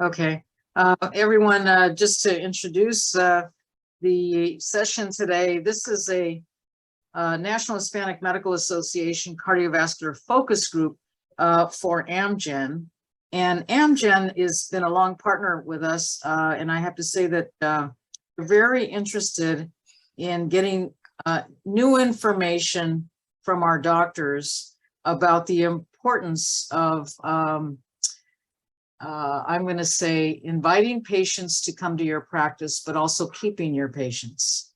Okay, everyone, just to introduce the session today, this is a National Hispanic Medical Association cardiovascular focus group for Amgen. And Amgen has been a long partner with us, and I have to say that we're very interested in getting new information from our doctors about the importance of I'm going to say inviting patients to come to your practice, but also keeping your patients,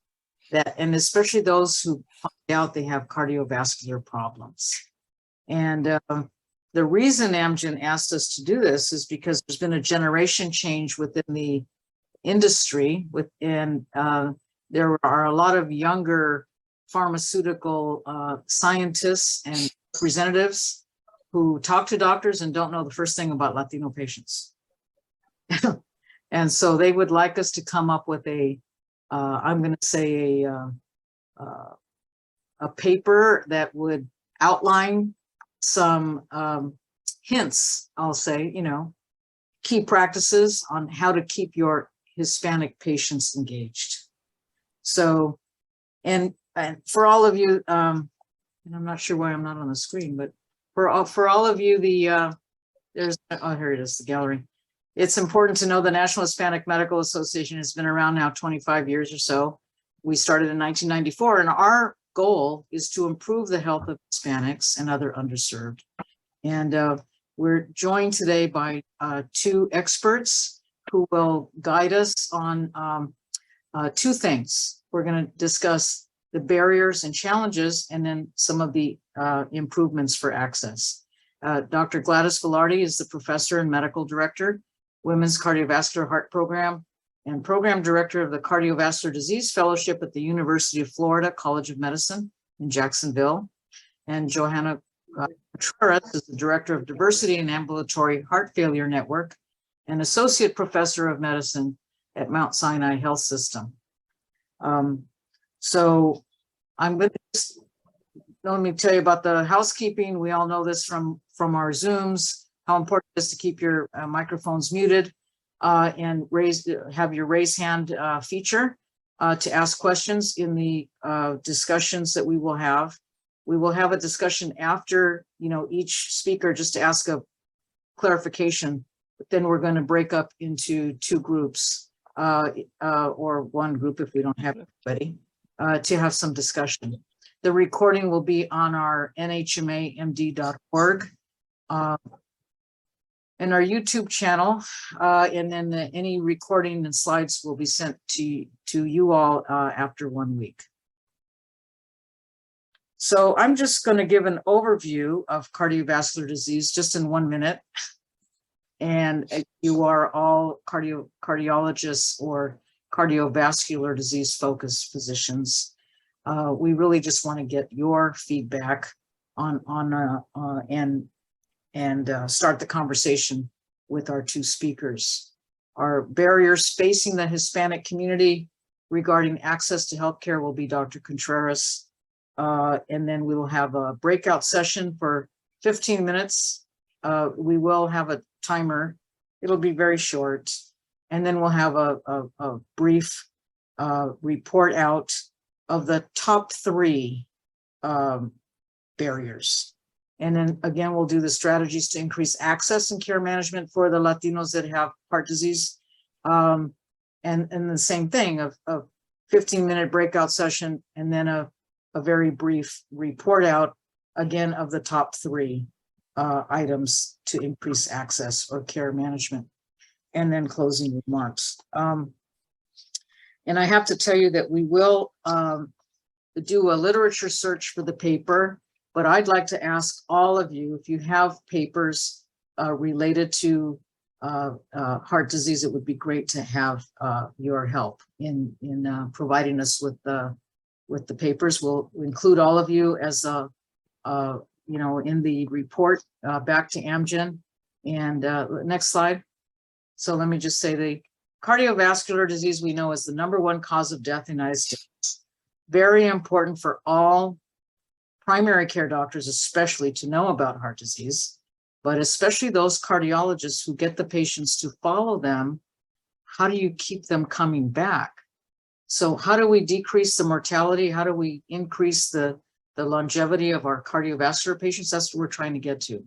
and especially those who find out they have cardiovascular problems. And the reason Amgen asked us to do this is because there's been a generation change within the industry, and there are a lot of younger pharmaceutical scientists and representatives who talk to doctors and don't know the first thing about Latino patients. And so they would like us to come up with I'm going to say a paper that would outline some hints, I'll say, key practices on how to keep your Hispanic patients engaged. So, and for all of you, and I'm not sure why I'm not on the screen, but for all of you, here it is, the gallery. It's important to know the National Hispanic Medical Association has been around now 25 years or so. We started in 1994, and our goal is to improve the health of Hispanics and other underserved. And we're joined today by two experts who will guide us on two things. We're going to discuss the barriers and challenges, and then some of the improvements for access. Dr. Gladys Velarde is the professor and medical director, Women's Cardiovascular Heart Program, and program director of the Cardiovascular Disease Fellowship at the University of Florida College of Medicine in Jacksonville. And Johanna Contreras is the director of Diversity and Ambulatory Heart Failure Network and associate professor of medicine at Mount Sinai Health System. So I'm going to let me tell you about the housekeeping. We all know this from our Zooms, how important it is to keep your microphones muted and have your raise hand feature to ask questions in the discussions that we will have. We will have a discussion after each speaker just to ask a clarification, but then we're going to break up into two groups or one group if we don't have anybody. To have some discussion. The recording will be on our NHMAMD.org and our YouTube channel, and then any recording and slides will be sent to you all after 1 week. So I'm just going to give an overview of cardiovascular disease just in 1 minute. And you are all cardiologists or cardiovascular disease focused physicians. We really just want to get your feedback on start the conversation with our two speakers. Our barriers facing the Hispanic community regarding access to healthcare will be Dr. Contreras. And then we will have a breakout session for 15 minutes. We will have a timer. It'll be very short. And then we'll have a brief report out of the top 3 barriers. And then again, we'll do the strategies to increase access and care management for the Latinos that have heart disease. And the same thing of 15-minute breakout session, and then a very brief report out again of the top 3 items to increase access or care management. And then closing remarks. And I have to tell you that we will do a literature search for the paper, but I'd like to ask all of you, if you have papers related to heart disease, it would be great to have your help in providing us with the papers. We'll include all of you as in the report back to Amgen. And next slide. So let me just say the cardiovascular disease we know is the #1 cause of death in the United States. Very important for all primary care doctors, especially to know about heart disease. but especially those cardiologists who get the patients to follow them, how do you keep them coming back? So how do we decrease the mortality? How do we increase the longevity of our cardiovascular patients? That's what we're trying to get to.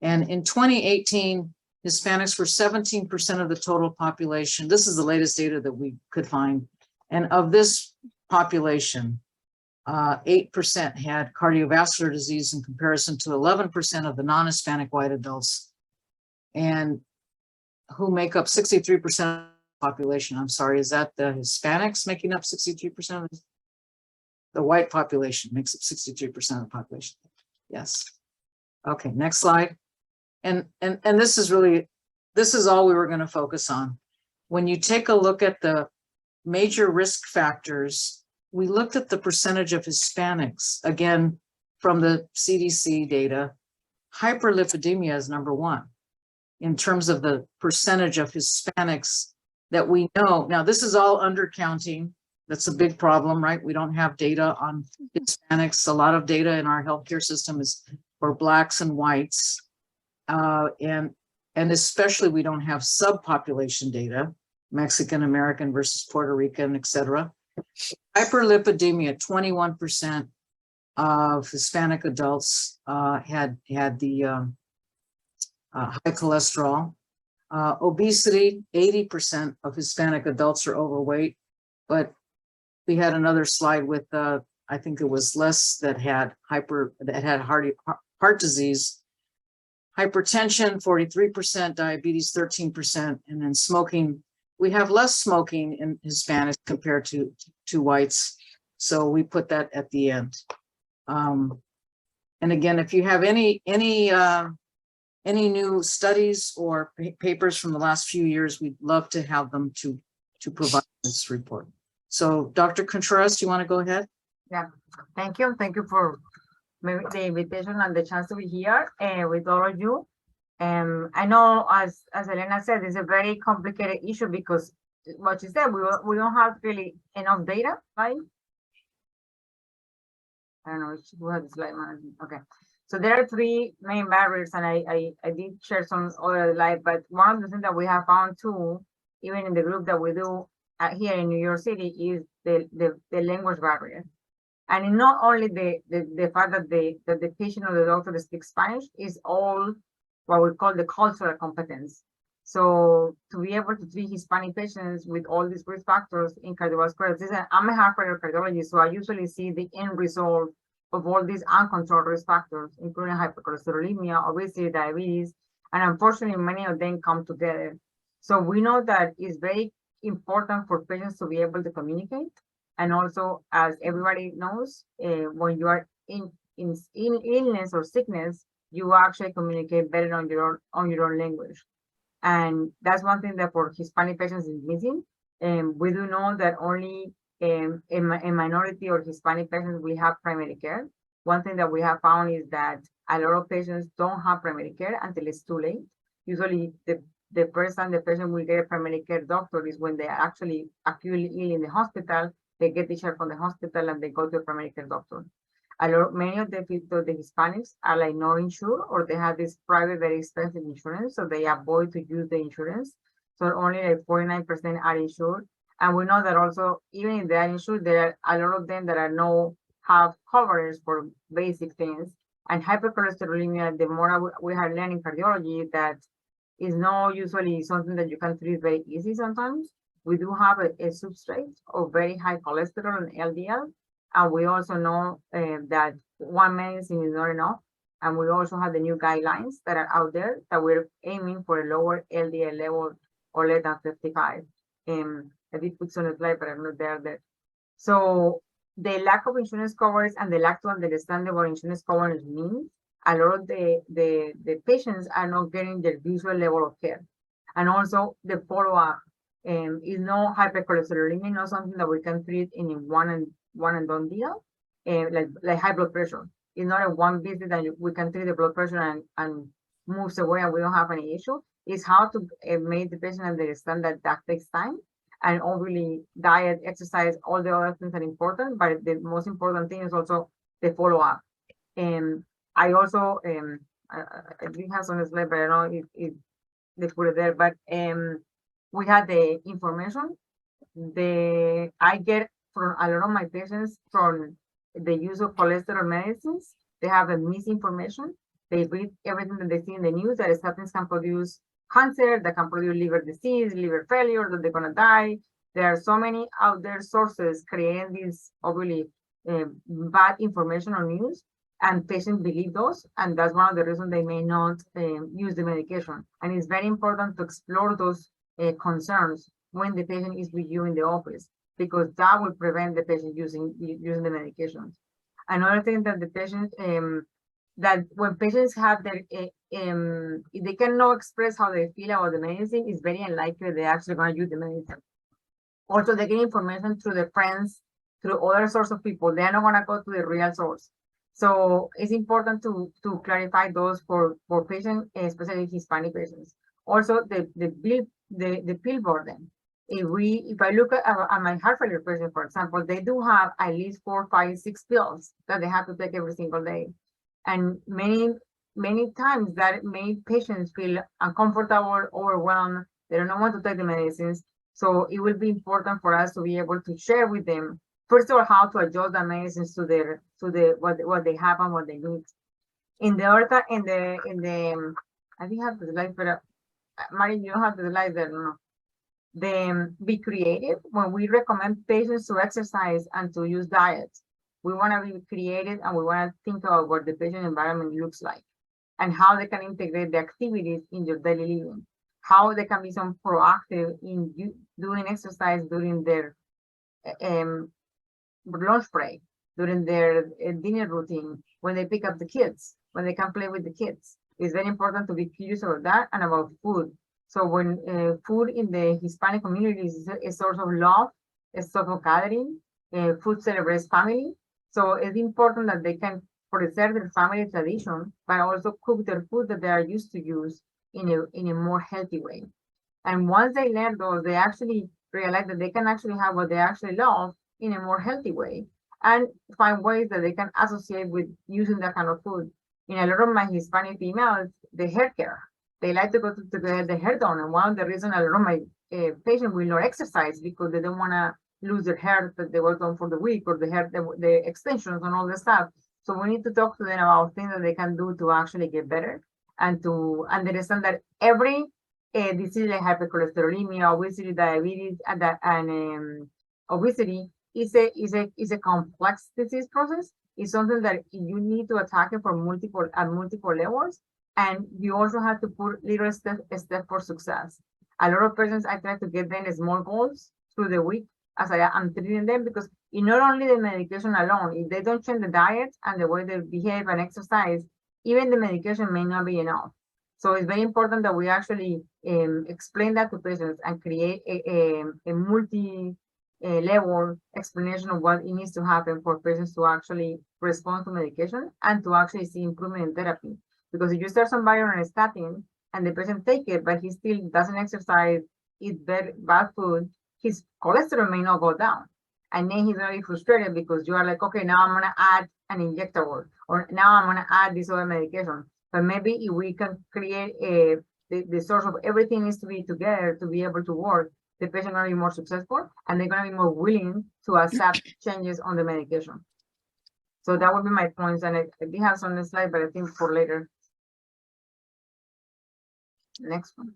And in 2018, Hispanics were 17% of the total population. This is the latest data that we could find. And of this population, 8% had cardiovascular disease in comparison to 11% of the non-Hispanic white adults, and who make up 63% of the population. I'm sorry, is that the Hispanics making up 63% of the white population makes up 63% of the population? Yes. Okay, next slide. And this is really, this is all we were going to focus on. When you take a look at the major risk factors, we looked at the percentage of Hispanics, again, from the CDC data. Hyperlipidemia is number one in terms of the percentage of Hispanics that we know. Now, this is all undercounting. That's a big problem, right? We don't have data on Hispanics. A lot of data in our healthcare system is for Blacks and whites. And especially we don't have subpopulation data, Mexican American versus Puerto Rican, et cetera. Hyperlipidemia, 21% of Hispanic adults had the high cholesterol. Obesity, 80% of Hispanic adults are overweight, but we had another slide with I think it was less that had heart disease. Hypertension, 43%, diabetes, 13%, and then smoking. We have less smoking in Hispanics compared to whites, so we put that at the end. And again, if you have any new studies or papers from the last few years, we'd love to have them to provide this report. So, Dr. Contreras, do you want to go ahead? Yeah, thank you. Thank you for the invitation and the chance to be here with all of you. I know, as Elena said, it's a very complicated issue because what she said, we don't have really enough data, right? I don't know if we have the slide management. Okay. So there are three main barriers, and I did share some other slide, but one of the things that we have found too, even in the group that we do here in New York City, is the language barrier. And not only the fact that the patient or the doctor speaks Spanish, is all what we call the cultural competence. So to be able to treat Hispanic patients with all these risk factors in cardiovascular disease, I'm a heart failure cardiologist, so I usually see the end result of all these uncontrolled risk factors, including hypercholesterolemia, obesity, diabetes, and unfortunately, many of them come together. So we know that it's very important for patients to be able to communicate. And also, as everybody knows, when you are in illness or sickness, you actually communicate better on your own language. And that's one thing that for Hispanic patients is missing. We do know that only a minority of Hispanic patients will have primary care. One thing that we have found is that a lot of patients don't have primary care until it's too late. Usually, the first time the patient will get a primary care doctor is when they are actually acutely ill in the hospital. They get discharged from the hospital and they go to a primary care doctor. Many of the Hispanics are like not insured, or they have this private, very expensive insurance, so they avoid to use the insurance. So only like 49% are insured. And we know that also, even if they are insured, there are a lot of them that are have coverage for basic things. And hypercholesterolemia, the more we have learned in cardiology, that is not usually something that you can treat very easy sometimes. We do have a substrate of very high cholesterol and LDL. And we also know that one medicine is not enough. And we also have the new guidelines that are out there that we're aiming for a lower LDL level or less than 55. I did put some slide, but I'm not there. So the lack of insurance coverage and the lack to understand what insurance coverage means, a lot of the patients are not getting their usual level of care. And also the follow-up is no hypercholesterolemia, not something that we can treat in one and done deal, like high blood pressure. It's not a one visit that we can treat the blood pressure and moves away and we don't have any issue. It's how to make the patient understand that takes time. And obviously, diet, exercise, all the other things are important, but the most important thing is also the follow-up. I also I didn't have on the slide, but I don't know if they put it there, but we had the information. I get from a lot of my patients from the use of cholesterol medicines. They have a misinformation. They read everything that they see in the news that statins can produce cancer, that can produce liver disease, liver failure, that they're gonna die. There are so many out there sources creating this obviously bad information on news, and patients believe those, and that's one of the reasons they may not use the medication. And it's very important to explore those concerns when the patient is with you in the office, because that will prevent the patient using the medications. Another thing that the patient that when patients have their if they cannot express how they feel about the medicine, it's very unlikely they're actually going to use the medicine. Also, they get information through their friends, through other source of people. They're not going to go to the real source. So it's important to clarify those for patients, especially Hispanic patients. Also, the pill burden. If I look at my heart failure patient, for example, they do have at least 4, 5, 6 pills that they have to take every single day. And many times that many patients feel uncomfortable, overwhelmed. They don't want to take the medicines. So it will be important for us to be able to share with them, first of all, how to adjust the medicines to what they have and what they need. In the ortho, in the I think I have the slide, but Mari, you don't have the slide there, no. Be creative. When we recommend patients to exercise and to use diets, we want to be creative and we want to think about what the patient environment looks like and how they can integrate the activities in your daily living, how they can be some proactive in doing exercise during their lunch break, during their dinner routine, when they pick up the kids, when they can play with the kids. It's very important to be curious about that and about food. So when food in the Hispanic community is a source of love, a source of gathering, food celebrates family. So it's important that they can preserve their family tradition, but also cook their food that they are used to use in a more healthy way. And once they learn those, they actually realize that they can actually have what they actually love in a more healthy way and find ways that they can associate with using that kind of food. In a lot of my Hispanic females, the hair care, they like to go to get the hair done. And one of the reasons a lot of my patients will not exercise because they don't want to lose their hair that they worked on for the week, or the extensions and all the stuff. So we need to talk to them about things that they can do to actually get better and to understand that every disease like hypercholesterolemia, obesity, diabetes, and obesity is a complex disease process. It's something that you need to attack it from multiple levels, and you also have to put little step for success. A lot of persons, I try to get them small goals through the week as I'm treating them, because it's not only the medication alone. If they don't change the diet and the way they behave and exercise, even the medication may not be enough. So it's very important that we actually explain that to patients and create a multi-level explanation of what it needs to happen for patients to actually respond to medication and to actually see improvement in therapy. Because if you start somebody on a statin and the patient take it, but he still doesn't exercise, eat bad food, his cholesterol may not go down. And then he's very frustrated because you are like, okay, now I'm going to add an injectable, or now I'm going to add this other medication. But maybe if we can create the source of everything needs to be together to be able to work, the patient going to be more successful and they're going to be more willing to accept changes on the medication. So that would be my points. And I did have some on the slide, but I think for later. Next one.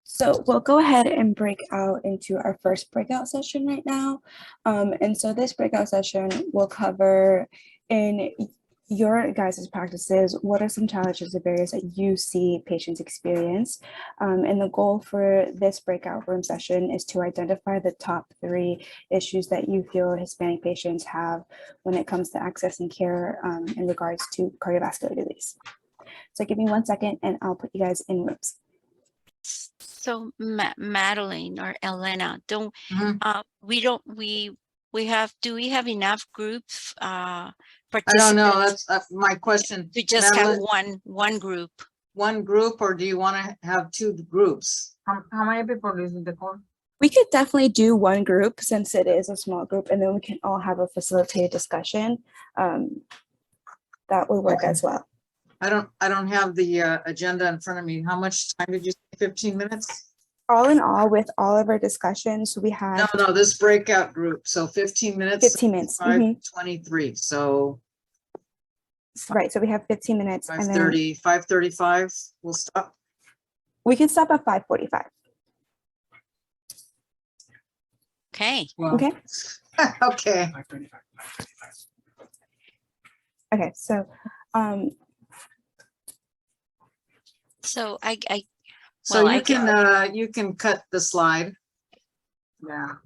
So we'll go ahead and break out into our first breakout session right now. And so this breakout session will cover in your guys' practices, what are some challenges or barriers that you see patients experience? And the goal for this breakout room session is to identify the top 3 issues that you feel Hispanic patients have when it comes to accessing care in regards to cardiovascular disease. So give me 1 second and I'll put you guys in rooms. So Madeline or Elena, do we have enough groups participants? I don't know, that's my question. To just Madeline, have one group. One group, or do you want to have 2 groups? How many people is in the call? We could definitely do one group since it is a small group, and then we can all have a facilitated discussion. That would work Okay. as well. I don't have the agenda in front of me. How much time did you say? 15 minutes? All in all, with all of our discussions, we have No, this breakout group. So 15 minutes. 15 minutes. 5:23. So Right, so we have 15 minutes, and then 5:30, 5:35. We'll stop. we can stop at 5:45. Okay. Well, Okay. okay. Okay, so So I So Well, you can cut the slide. Yeah.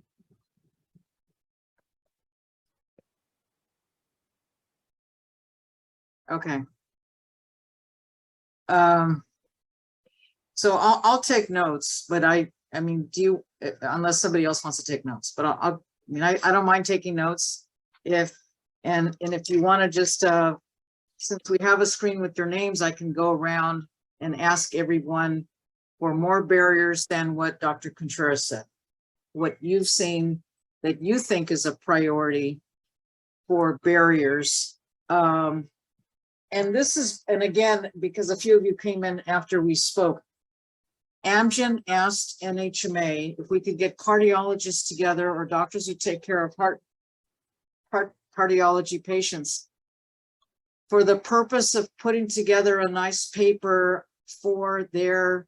Okay. So I'll take notes, but I mean, do you, unless somebody else wants to take notes, but I mean, I don't mind taking notes and if you want to just, since we have a screen with your names, I can go around and ask everyone for more barriers than what Dr. Contreras said. What you've seen that you think is a priority for barriers. And this is, and again, because a few of you came in after we spoke, Amgen asked NHMA if we could get cardiologists together or doctors who take care of heart cardiology patients for the purpose of putting together a nice paper for their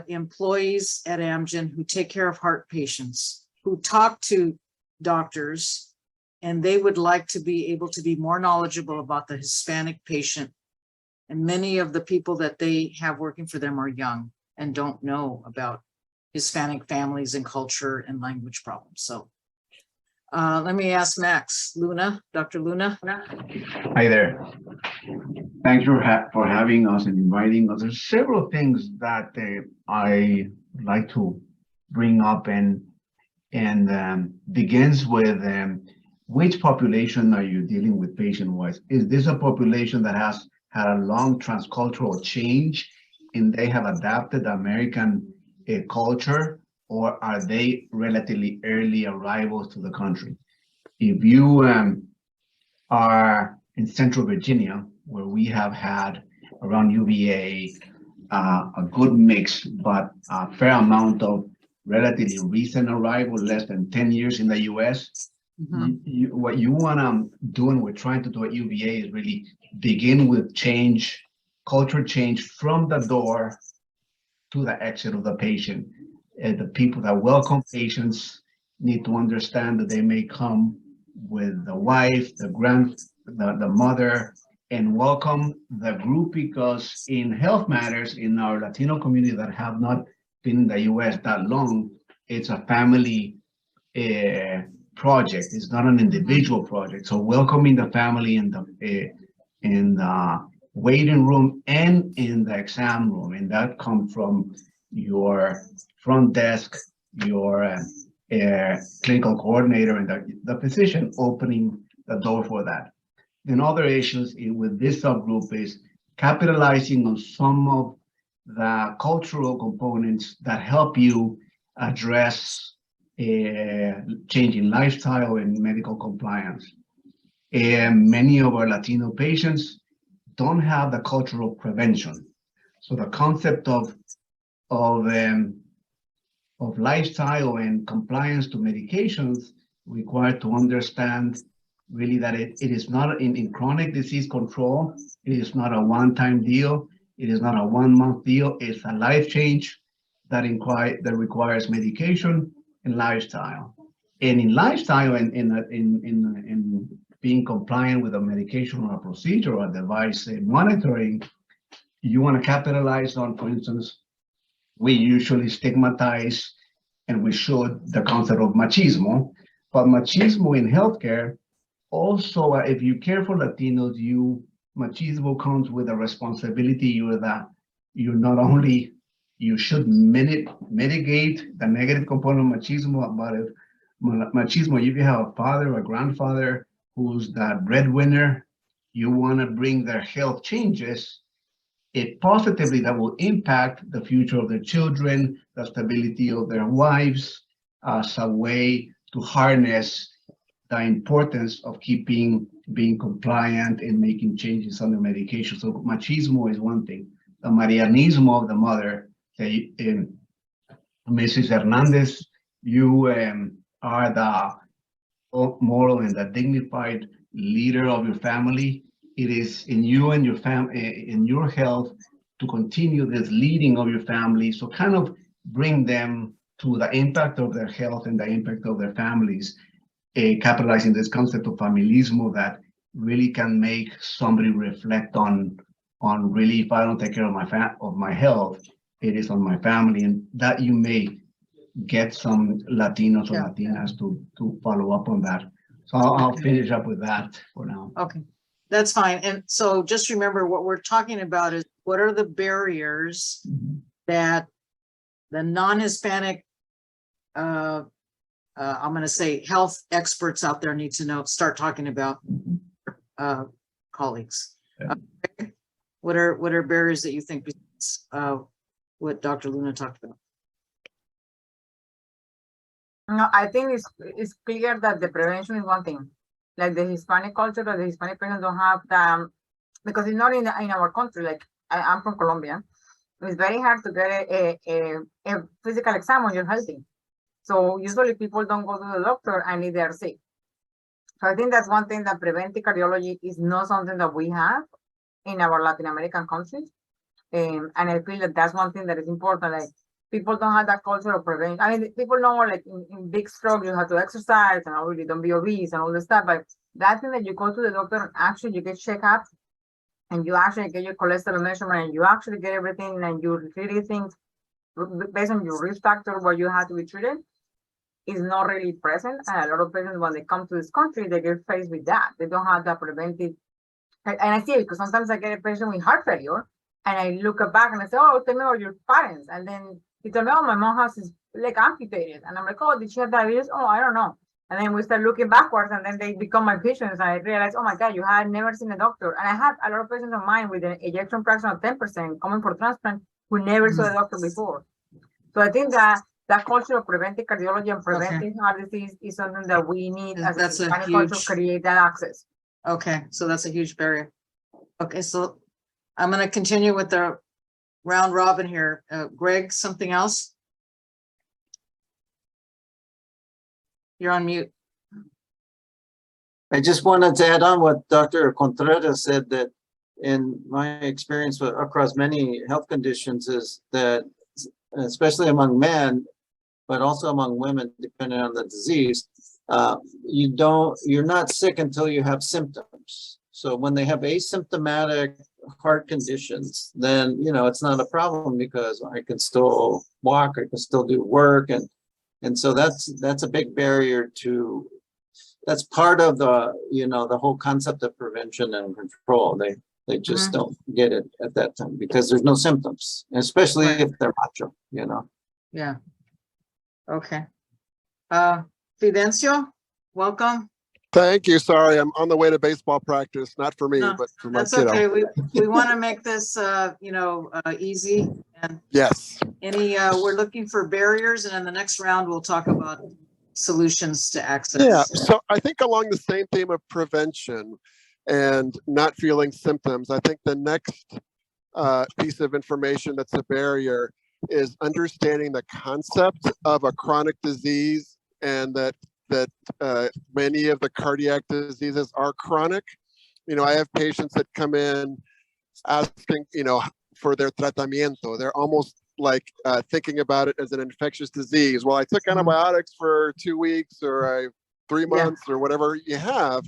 employees at Amgen who take care of heart patients, who talk to doctors, and they would like to be able to be more knowledgeable about the Hispanic patient. And many of the people that they have working for them are young and don't know about Hispanic families and culture and language problems. So let me ask Max. Luna, Dr. Luna. Hi there. Thank you for having us and inviting us. There's several things that I would like to bring up and begins with which population are you dealing with patient-wise? Is this a population that has had a long transcultural change and they have adapted American culture, or are they relatively early arrivals to the country? If you are in Central Virginia, where we have had around UVA a good mix, but a fair amount of relatively recent arrival, less than 10 years in the US, what you want to do, and we're trying to do at UVA, is really begin with change, culture change from the door to the exit of the patient. The people that welcome patients need to understand that they may come with the wife, the mother, and welcome the group, because in health matters in our Latino community that have not been in the US that long, it's a family project. It's not an individual project. So welcoming the family in the waiting room and in the exam room, and that comes from your front desk, your clinical coordinator, and the physician opening the door for that. Then other issues with this subgroup is capitalizing on some of the cultural components that help you address changing lifestyle and medical compliance. And many of our Latino patients don't have the cultural prevention. So the concept of lifestyle and compliance to medications require to understand really that it is not in chronic disease control. It is not a one-time deal. It is not a 1 month deal. It's a life change that requires medication and lifestyle. And in lifestyle and in being compliant with a medication or a procedure or a device monitoring, you want to capitalize on, for instance, we usually stigmatize, and we should, the concept of machismo, but machismo in healthcare also, if you care for Latinos, machismo comes with a responsibility. You not only, you should mitigate the negative component of machismo, but if machismo, if you have a father or a grandfather who's the breadwinner, you want to bring their health changes it positively that will impact the future of their children, the stability of their wives, as a way to harness the importance of being compliant and making changes on the medication. So machismo is one thing. The marianismo of the mother, Mrs. Hernandez, you are the moral and the dignified leader of your family. It is in you and your in your health to continue this leading of your family. So kind of bring them to the impact of their health and the impact of their families, capitalizing this concept of familismo that really can make somebody reflect on really, if I don't take care of my health, it is on my family, and that you may get some Latinos or Latinas to follow up on that. So I'll finish up with that for now. Okay, that's fine. And so just remember what we're talking about is what are the barriers that the non-Hispanic, I'm going to say health experts out there need to know, start talking about colleagues. Yeah. Okay. What are barriers that you think what Dr. Luna talked about? No, I think it's clear that the prevention is one thing. Like the Hispanic culture or the Hispanic parents don't have the, because it's not in our country. Like I'm from Colombia. It's very hard to get a physical exam when you're healthy. So usually people don't go to the doctor and they are sick. So I think that's one thing, that preventive cardiology is not something that we have in our Latin American countries. And I feel that that's one thing that is important. Like people don't have that culture of prevention. I mean, people know like in big strokes, you have to exercise and really don't be obese and all this stuff. But that thing that you go to the doctor and actually you get checkups and you actually get your cholesterol measurement and you actually get everything and you really think based on your risk factor what you have to be treated is not really present. And a lot of patients, when they come to this country, they get faced with that. They don't have that preventive. And I see it because sometimes I get a patient with heart failure and I look back and I say, oh, tell me about your parents. And then he told me, oh, my mom has his leg amputated. And I'm like, oh, did she have diabetes? Oh, I don't know. And then we start looking backwards and then they become my patients. And I realize, oh my God, you had never seen a doctor. And I have a lot of patients of mine with an ejection fraction of 10% coming for transplant who never saw a doctor before. So I think that that culture of preventive cardiology and preventive heart disease is something that we need as a Hispanic culture to create that access. Okay, so that's a huge barrier. Okay, so I'm going to continue with the round robin here. Greg, something else? You're on mute. I just wanted to add on what Dr. Contreras said, that in my experience across many health conditions is that, especially among men, but also among women, depending on the disease, you're not sick until you have symptoms. So when they have asymptomatic heart conditions, then, it's not a problem because I can still walk, I can still do work. And so that's a big barrier to, that's part of the, the whole concept of prevention and control. They just don't get it at that time because there's no symptoms, especially if they're macho, Yeah. Okay. Fidencio, welcome. Thank you. Sorry, I'm on the way to baseball practice. Not for me, No, but for my that's kiddo. okay. We want to make this, easy. And Yes. we're looking for barriers, and in the next round, we'll talk about solutions to access. Yeah. So I think along the same theme of prevention and not feeling symptoms, I think the next piece of information that's a barrier is understanding the concept of a chronic disease, and that many of the cardiac diseases are chronic. I have patients that come in asking, for their tratamiento. They're almost like thinking about it as an infectious disease. Well, I took antibiotics for 2 weeks or 3 months or whatever you have.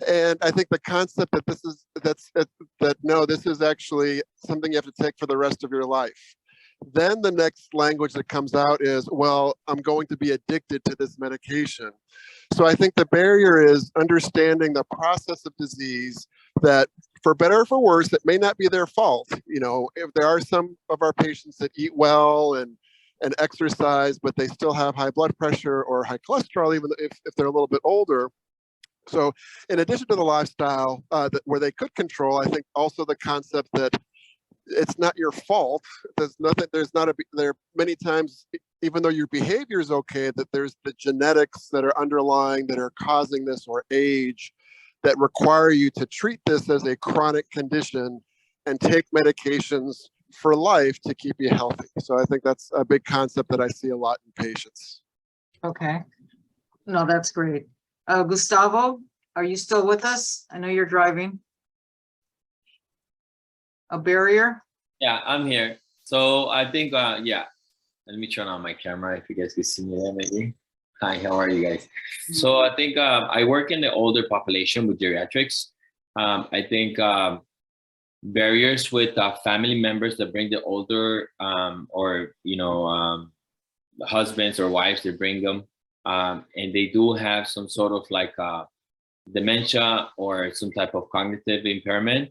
And I think the concept that no, this is actually something you have to take for the rest of your life. Then the next language that comes out is, well, I'm going to be addicted to this medication. So I think the barrier is understanding the process of disease, that for better or for worse, it may not be their fault. If there are some of our patients that eat well and exercise, but they still have high blood pressure or high cholesterol, even if they're a little bit older. So in addition to the lifestyle where they could control, I think also the concept that it's not your fault. There's nothing, there are many times, even though your behavior is okay, that there's the genetics that are underlying, that are causing this, or age, that require you to treat this as a chronic condition and take medications for life to keep you healthy. So I think that's a big concept that I see a lot in patients. Okay. No, that's great. Gustavo, are you still with us? I know you're driving. A barrier? Yeah, I'm here. So I think, yeah, let me turn on my camera if you guys can see me there maybe. Hi, how are you guys? So I think I work in the older population with geriatrics. I think barriers with family members that bring the older or, you know, husbands or wives, they bring them and they do have some sort of like dementia or some type of cognitive impairment.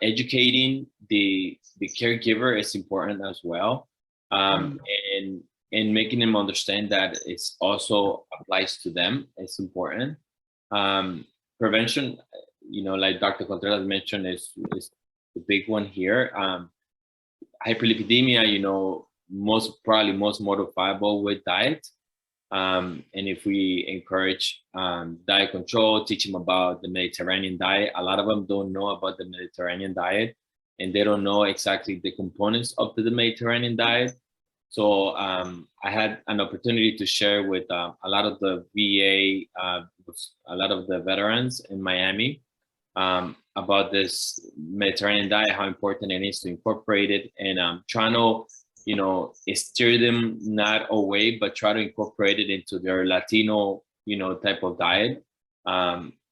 Educating the caregiver is important as well, and making them understand that it's also applies to them. It's important. Prevention, you know, like Dr. Contreras mentioned, is the big one here. Hyperlipidemia, you know, probably most modifiable with diet. And if we encourage diet control, teach them about the Mediterranean diet, a lot of them don't know about the Mediterranean diet, and they don't know exactly the components of the Mediterranean diet. So I had an opportunity to share with a lot of the VA, a lot of the veterans in Miami about this Mediterranean diet, how important it is to incorporate it, and trying to, you know, steer them not away, but try to incorporate it into their Latino, you know, type of diet.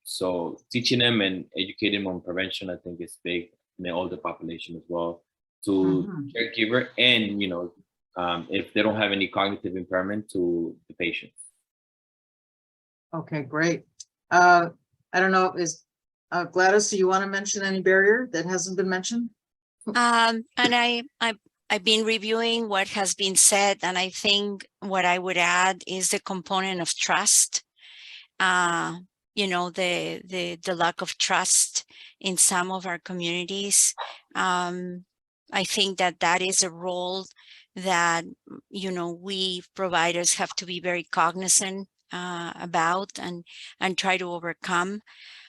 So teaching them and educating them on prevention, I think, is big in the older population as well, to caregiver, and, you know, if they don't have any cognitive impairment, to the patient. Okay, great. I don't know, is Gladys, do you want to mention any barrier that hasn't been mentioned? And I've been reviewing what has been said, and I think what I would add is the component of trust. You know, the lack of trust in some of our communities. I think that is a role that, you know, we providers have to be very cognizant about and try to overcome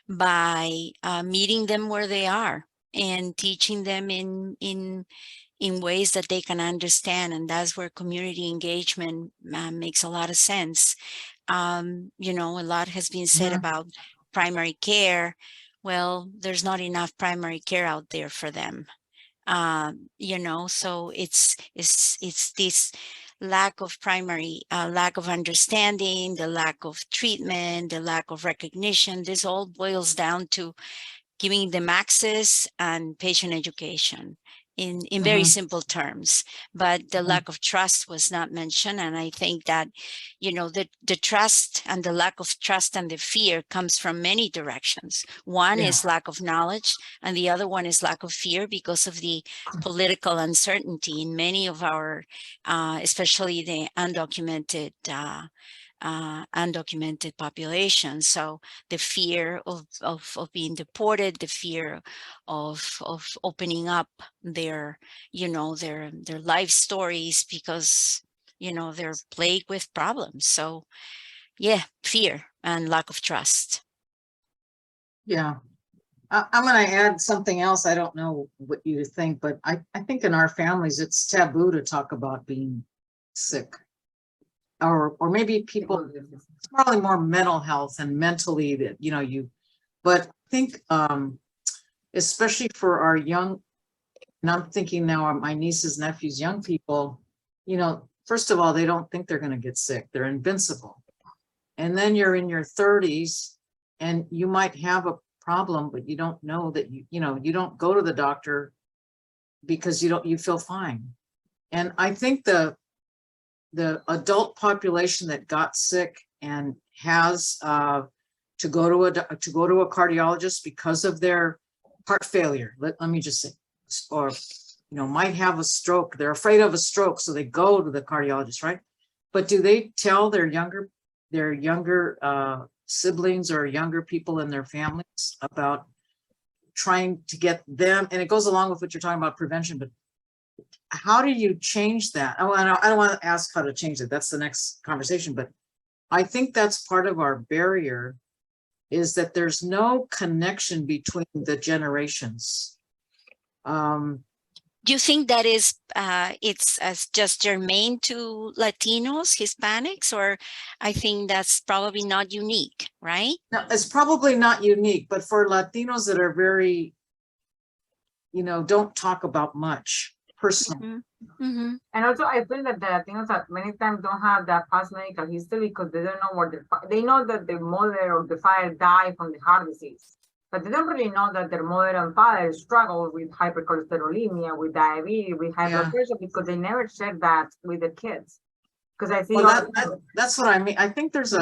by meeting them where they are and teaching them in ways that they can understand. And that's where community engagement makes a lot of sense. You know, a lot has been said about primary care. Well, there's not enough primary care out there for them. You know, so it's this lack of primary, lack of understanding, the lack of treatment, the lack of recognition. This all boils down to giving them access and patient education in very simple terms, but the lack of trust was not mentioned. And I think that, you know, the trust and the lack of trust and the fear comes from many directions. One is lack of knowledge, and the other one is lack of fear because of the political uncertainty in many of our, especially the undocumented population. So the fear of being deported, the fear of opening up their, you know, their life stories, because, you know, they're plagued with problems. So yeah, fear and lack of trust. Yeah. I'm going to add something else. I don't know what you think, but I think in our families, it's taboo to talk about being sick. Or maybe people, it's probably more mental health and mentally that, you know, but I think especially for our young, and I'm thinking now of my nieces, nephews, young people, you know, first of all, they don't think they're going to get sick. They're invincible. And then you're in your 30s and you might have a problem, but you don't know that you know, you don't go to the doctor because you feel fine. And I think the adult population that got sick and has to go to a cardiologist because of their heart failure, let me just say, or, you know, might have a stroke. They're afraid of a stroke, so they go to the cardiologist, right? But do they tell their younger siblings or younger people in their families about trying to get them, and it goes along with what you're talking about prevention, but how do you change that? Oh, I don't want to ask how to change it. That's the next conversation, but I think that's part of our barrier, is that there's no connection between the generations. Do you think that is it's just germane to Latinos, Hispanics, or I think that's probably not unique, right? No, it's probably not unique, but for Latinos that are very, don't talk about much personally. Mm-hmm. And also, I feel that the Latinos that many times don't have that past medical history because they don't know what they know that their mother or the father died from the heart disease, but they don't really know that their mother and father struggle with hypercholesterolemia, with diabetes, with high blood pressure, because they never shared that with the kids. Because I see That's what I mean. I think there's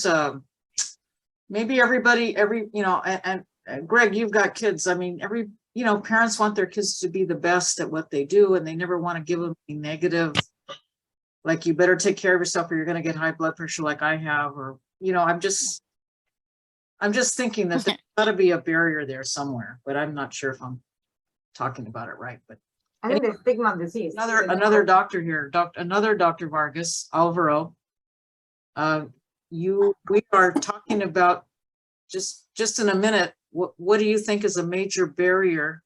a maybe everybody, and Greg, you've got kids. I mean, parents want their kids to be the best at what they do, and they never want to give them a negative, like, you better take care of yourself or you're going to get high blood pressure like I have, or, I'm just thinking that there's got to be a barrier there somewhere, but I'm not sure if I'm talking about it right. But I think the stigma of disease. another doctor here, another Dr. Vargas Alvaro. We are talking about just in a minute. What do you think is a major barrier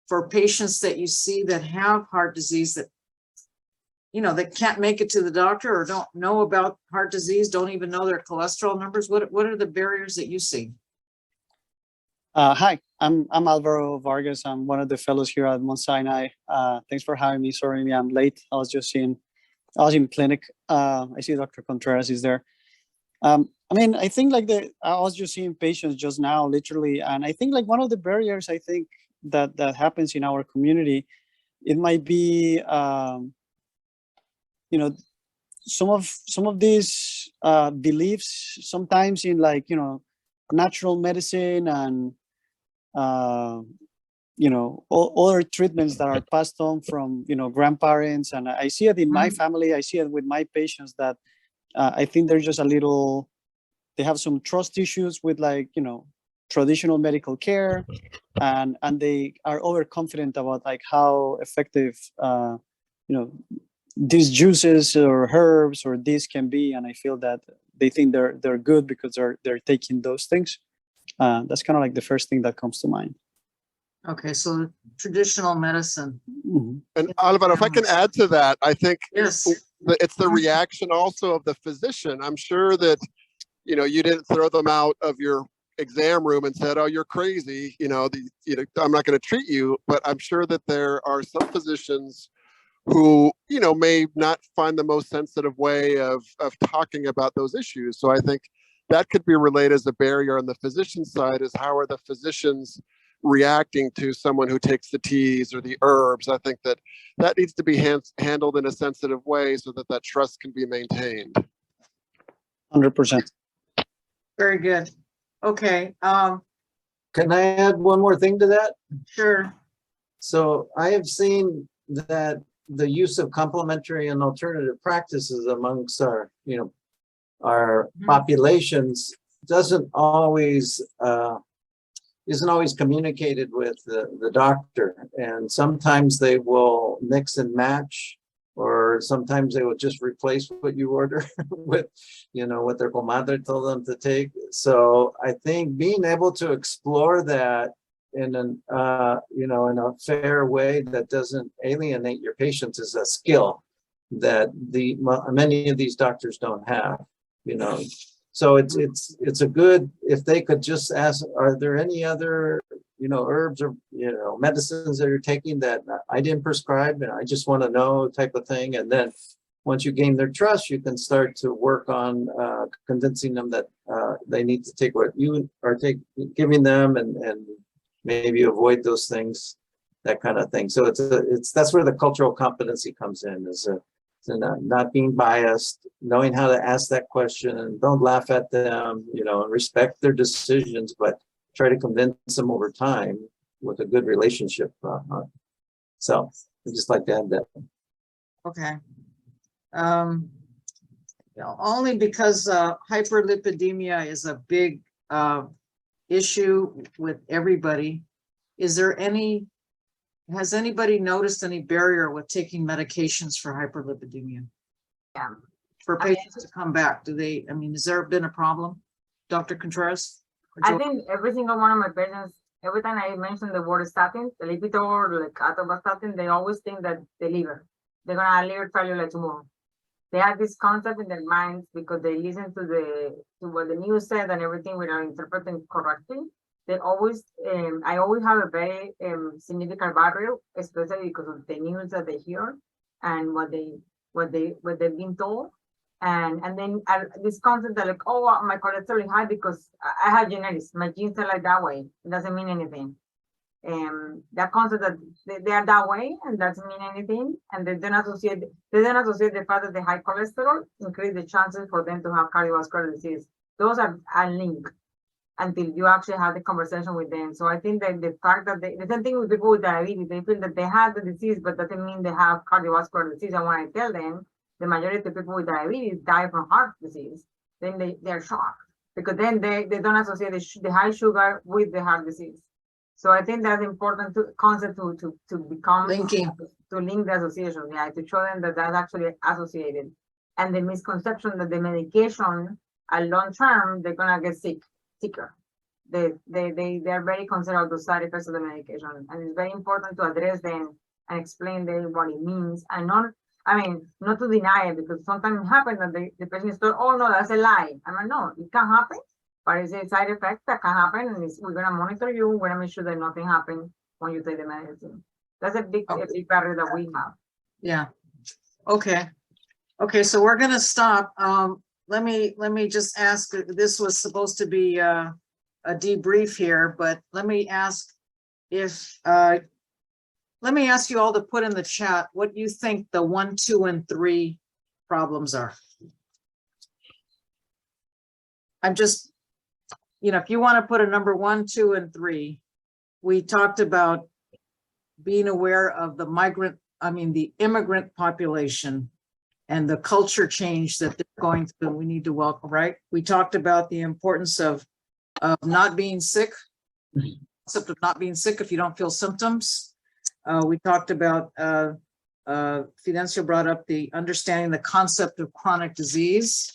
for patients that you see that have heart disease that, that can't make it to the doctor or don't know about heart disease, don't even know their cholesterol numbers? What are the barriers that you see? Hi, I'm Alvaro Vargas. I'm one of the fellows here at Mount Sinai. Thanks for having me. Sorry, I'm late. I was in clinic. I see Dr. Contreras is there. I think I was just seeing patients just now, literally, and I think one of the barriers I think that happens in our community, it might be, some of these beliefs sometimes in natural medicine and other treatments that are passed on from grandparents, and I see it in my family. I see it with my patients that I think they're just they have some trust issues with traditional medical care, and they are overconfident about how effective these juices or herbs or this can be, and I feel that they think they're good because they're taking those things. That's kind of the first thing that comes to mind. Okay, so traditional medicine. Mm-hmm. And Alvaro, if I can add to that, I think Yes. It's the reaction also of the physician. I'm sure that, you didn't throw them out of your exam room and said, oh, you're crazy. I'm not going to treat you. But I'm sure that there are some physicians who, may not find the most sensitive way of talking about those issues. So I think that could be relayed as a barrier on the physician side, is how are the physicians reacting to someone who takes the teas or the herbs. I think that needs to be handled in a sensitive way so that trust can be maintained. 100%. Very good. Okay. Can I add one more thing to that? Sure. So I have seen that the use of complementary and alternative practices amongst our populations isn't always communicated with the doctor, and sometimes they will mix and match, or sometimes they will just replace what you order with what their comadre told them to take. So I think being able to explore that in in a fair way that doesn't alienate your patients is a skill that many of these doctors don't have. So it's a good, if they could just ask, are there any other herbs or medicines that you're taking that I didn't prescribe and I just want to know, type of thing. And then once you gain their trust, you can start to work on convincing them that they need to take what you are giving them, and maybe avoid those things, that kind of thing. So that's where the cultural competency comes in, is not being biased, knowing how to ask that question, and don't laugh at them, and respect their decisions, but try to convince them over time with a good relationship. So I just like to add that. Okay. Only because hyperlipidemia is a big issue with everybody. Has anybody noticed any barrier with taking medications for hyperlipidemia? Yeah. For I mean, patients to come back, has there been a problem, Dr. Contreras? Or I Jo- think every single one of my patients, every time I mention the word statin, the Lipitor, like atorvastatin, they always think that the liver, they're gonna have liver failure like tomorrow. They have this concept in their minds because they listen to what the news said and everything without interpreting correctly. They always, I always have a very significant barrier, especially because of the news that they hear and what they've been told. And then this concept that like, oh, my cholesterol is high because I have genetics, my genes are like that way. It doesn't mean anything. That concept that they are that way and doesn't mean anything, and they don't associate the fact that the high cholesterol increase the chances for them to have cardiovascular disease. Those are linked until you actually have the conversation with them. So I think that the fact that the same thing with people with diabetes, they feel that they have the disease, but doesn't mean they have cardiovascular disease. And when I tell them the majority of people with diabetes die from heart disease, then they're shocked because then they don't associate the high sugar with the heart disease. So I think that's important concept to become Linking. to link the association, yeah, to show them that that's actually associated, and the misconception that the medication at long term they're gonna get sicker. They are very concerned about the side effects of the medication, and it's very important to address them and explain them what it means, and not to deny it, because sometimes it happens that the patient is told, oh no, that's a lie. I mean, no, it can happen. But it's a side effect that can happen, and we're gonna monitor you. We're gonna make sure that nothing happens when you take the medicine. That's a big barrier that we have. Yeah. Okay, so we're gonna stop. Let me just ask, this was supposed to be a debrief here, but let me ask you all to put in the chat what you think the 1, 2, and 3 problems are. I'm just, if you want to put a number 1, 2, and 3, we talked about being aware of the immigrant population and the culture change that they're going through. We need to welcome, right? We talked about the importance of not being sick, concept of not being sick if you don't feel symptoms. We talked about, Fidencio brought up the understanding the concept of chronic disease.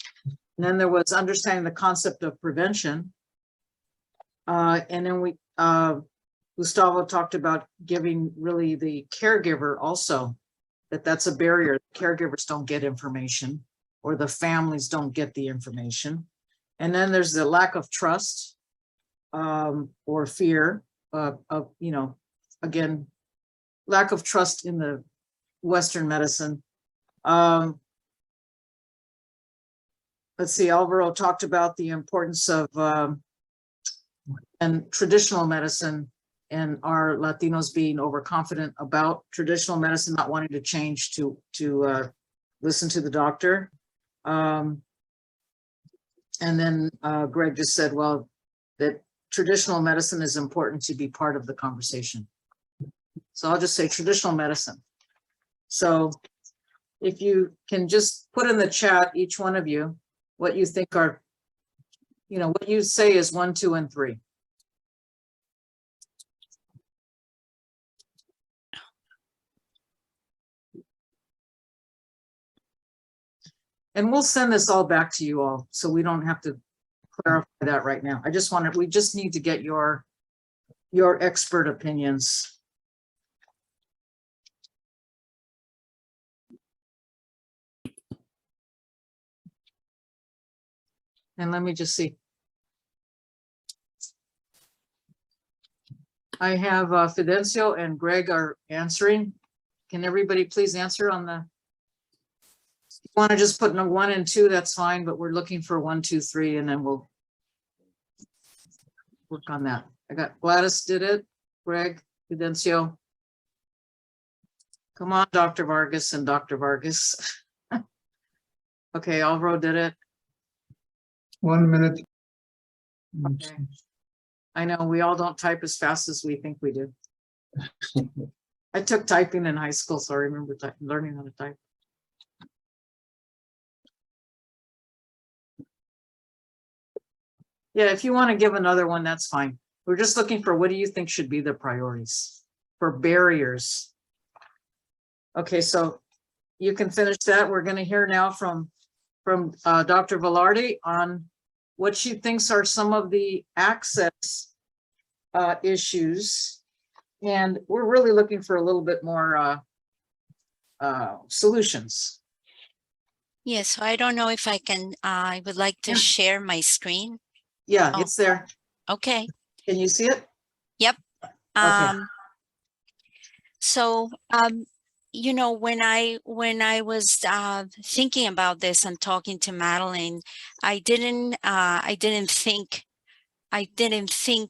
And then there was understanding the concept of prevention. And then Gustavo talked about giving really the caregiver also, that's a barrier. Caregivers don't get information, or the families don't get the information. And then there's the lack of trust or fear of, again, lack of trust in the Western medicine. Let's see, Alvaro talked about the importance of and traditional medicine, and our Latinos being overconfident about traditional medicine, not wanting to change to listen to the doctor. And then Greg just said, well, that traditional medicine is important to be part of the conversation. So I'll just say traditional medicine. So if you can just put in the chat, each one of you, what you think are, what you say is 1, 2, and 3. And we'll send this all back to you all, so we don't have to clarify that right now. We just need to get your expert opinions. And let me just see. I have Fidencio and Greg are answering. Can everybody please answer on the? If you want to just put 1 and 2, that's fine, but we're looking for 1, 2, 3, and then we'll work on that. I got Gladys did it, Greg, Fidencio. Come on, Dr. Vargas and Dr. Vargas. Okay, Alvaro did it. 1 minute. Okay. I know we all don't type as fast as we think we do. I took typing in high school, so I remember learning how to type. Yeah, if you want to give another one, that's fine. We're just looking for what do you think should be the priorities for barriers? Okay, so you can finish that. We're going to hear now from Dr. Velarde on what she thinks are some of the access issues. And we're really looking for a little bit more solutions. Yes, so I don't know if I can, I would like to Yeah. share my screen. Yeah, Oh. it's there. Okay. Can you see it? Yep. Okay. So, you know, when I was thinking about this and talking to Madeline, I didn't think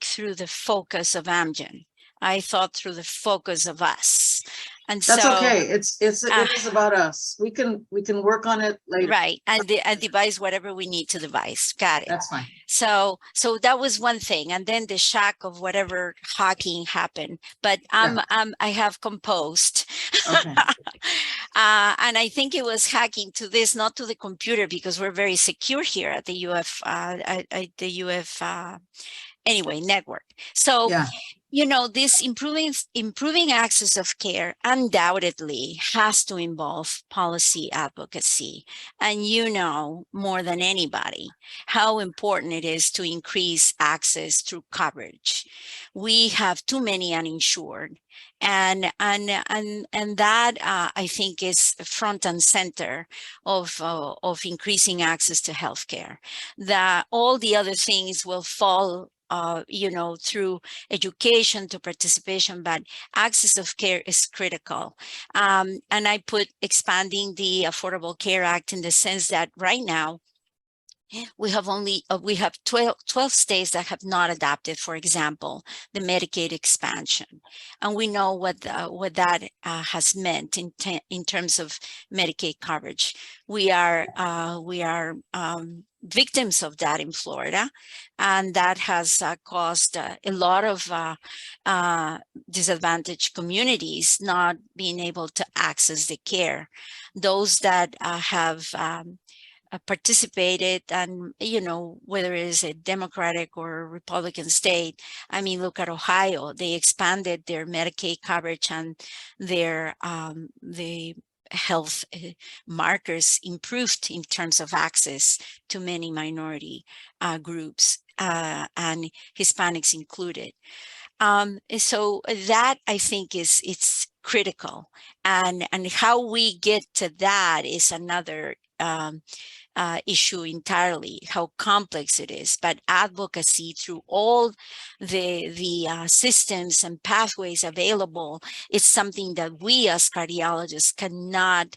through the focus of Amgen. I thought through the focus of us. And That's so, okay. It is about us. We can work on it later. right, and devise whatever we need to devise. Got it. That's fine. So that was one thing, and then the shock of whatever hacking happened. But I have composed, Okay. and I think it was hacking to this, not to the computer, because we're very secure here at the UF anyway network. So. Yeah. You know, this improving access of care undoubtedly has to involve policy advocacy. And you know more than anybody how important it is to increase access through coverage. We have too many uninsured, and that I think is front and center of increasing access to healthcare. That all the other things will fall you know, through education to participation, but access of care is critical. And I put expanding the Affordable Care Act in the sense that right now, we have 12 states that have not adopted, for example, the Medicaid expansion, and we know what that has meant in terms of Medicaid coverage. We are victims of that in Florida, and that has caused a lot of disadvantaged communities not being able to access the care. Those that have participated, and you know, whether it's a Democratic or Republican state, I mean, look at Ohio. They expanded their Medicaid coverage, and their the health markers improved in terms of access to many minority groups, and Hispanics included. So that I think it's critical, and how we get to that is another issue entirely, how complex it is. But advocacy through all the systems and pathways available is something that we as cardiologists cannot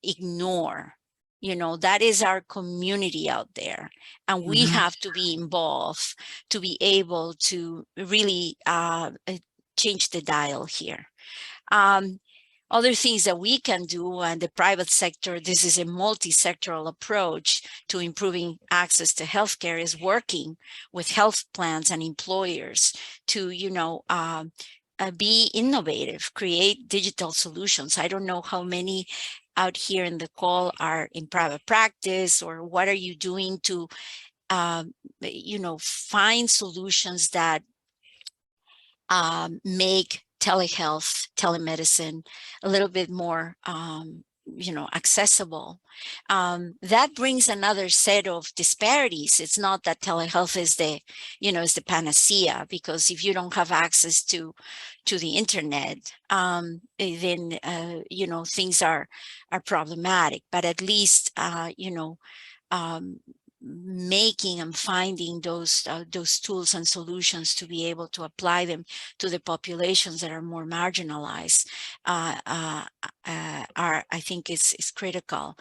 ignore. You know, that is our community out there, and we have to be involved to be able to really change the dial here. Other things that we can do, and the private sector, this is a multi-sectoral approach to improving access to healthcare, is working with health plans and employers to, you know, be innovative, create digital solutions. I don't know how many out here in the call are in private practice, or what are you doing to, you know, find solutions that make telehealth, telemedicine a little bit more, you know, accessible. That brings another set of disparities. It's not that telehealth is the, you know, is the panacea, because if you don't have access to the internet, then you know, things are problematic. But at least you know, making and finding those tools and solutions to be able to apply them to the populations that are more marginalized are, I think, is critical,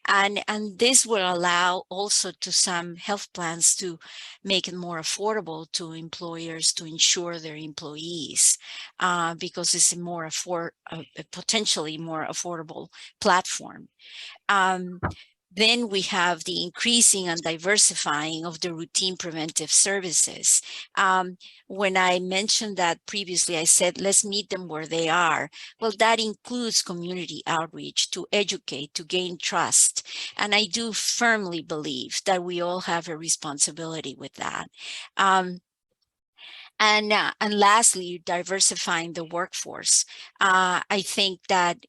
and this will allow also to some health plans to make it more affordable to employers to insure their employees, because it's a more potentially more affordable platform. Then we have the increasing and diversifying of the routine preventive services. When I mentioned that previously, I said, let's meet them where they are. Well, that includes community outreach to educate, to gain trust. And I do firmly believe that we all have a responsibility with that. And lastly, diversifying the workforce. I think that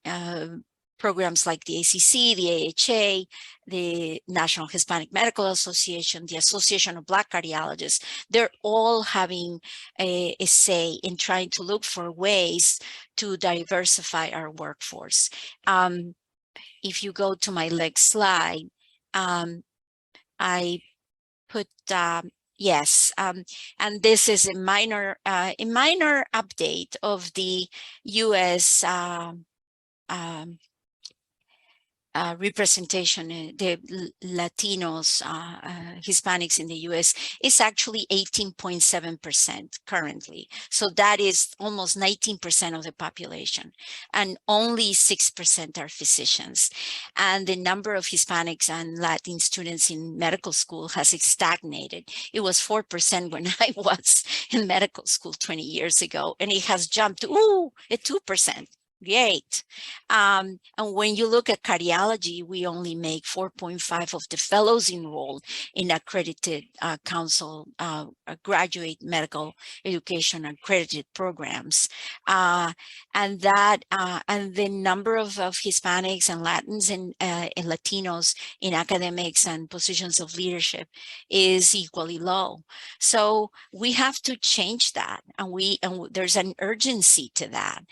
programs like the ACC, the AHA, the National Hispanic Medical Association, the Association of Black Cardiologists, they're all having a say in trying to look for ways to diversify our workforce. If you go to my next slide, I put yes, and this is a minor update of the U.S. Representation. The Latinos, Hispanics in the U.S. is actually 18.7% currently. So that is almost 19% of the population, and only 6% are physicians. And the number of Hispanics and Latin students in medical school has stagnated. It was 4% when I was in medical school 20 years ago, and it has jumped to 2%. Great. And when you look at cardiology, we only make 4.5 of the fellows enrolled in accredited council graduate medical education accredited programs. And the number of Hispanics and Latins and Latinos in academics and positions of leadership is equally low. So we have to change that. And there's an urgency to that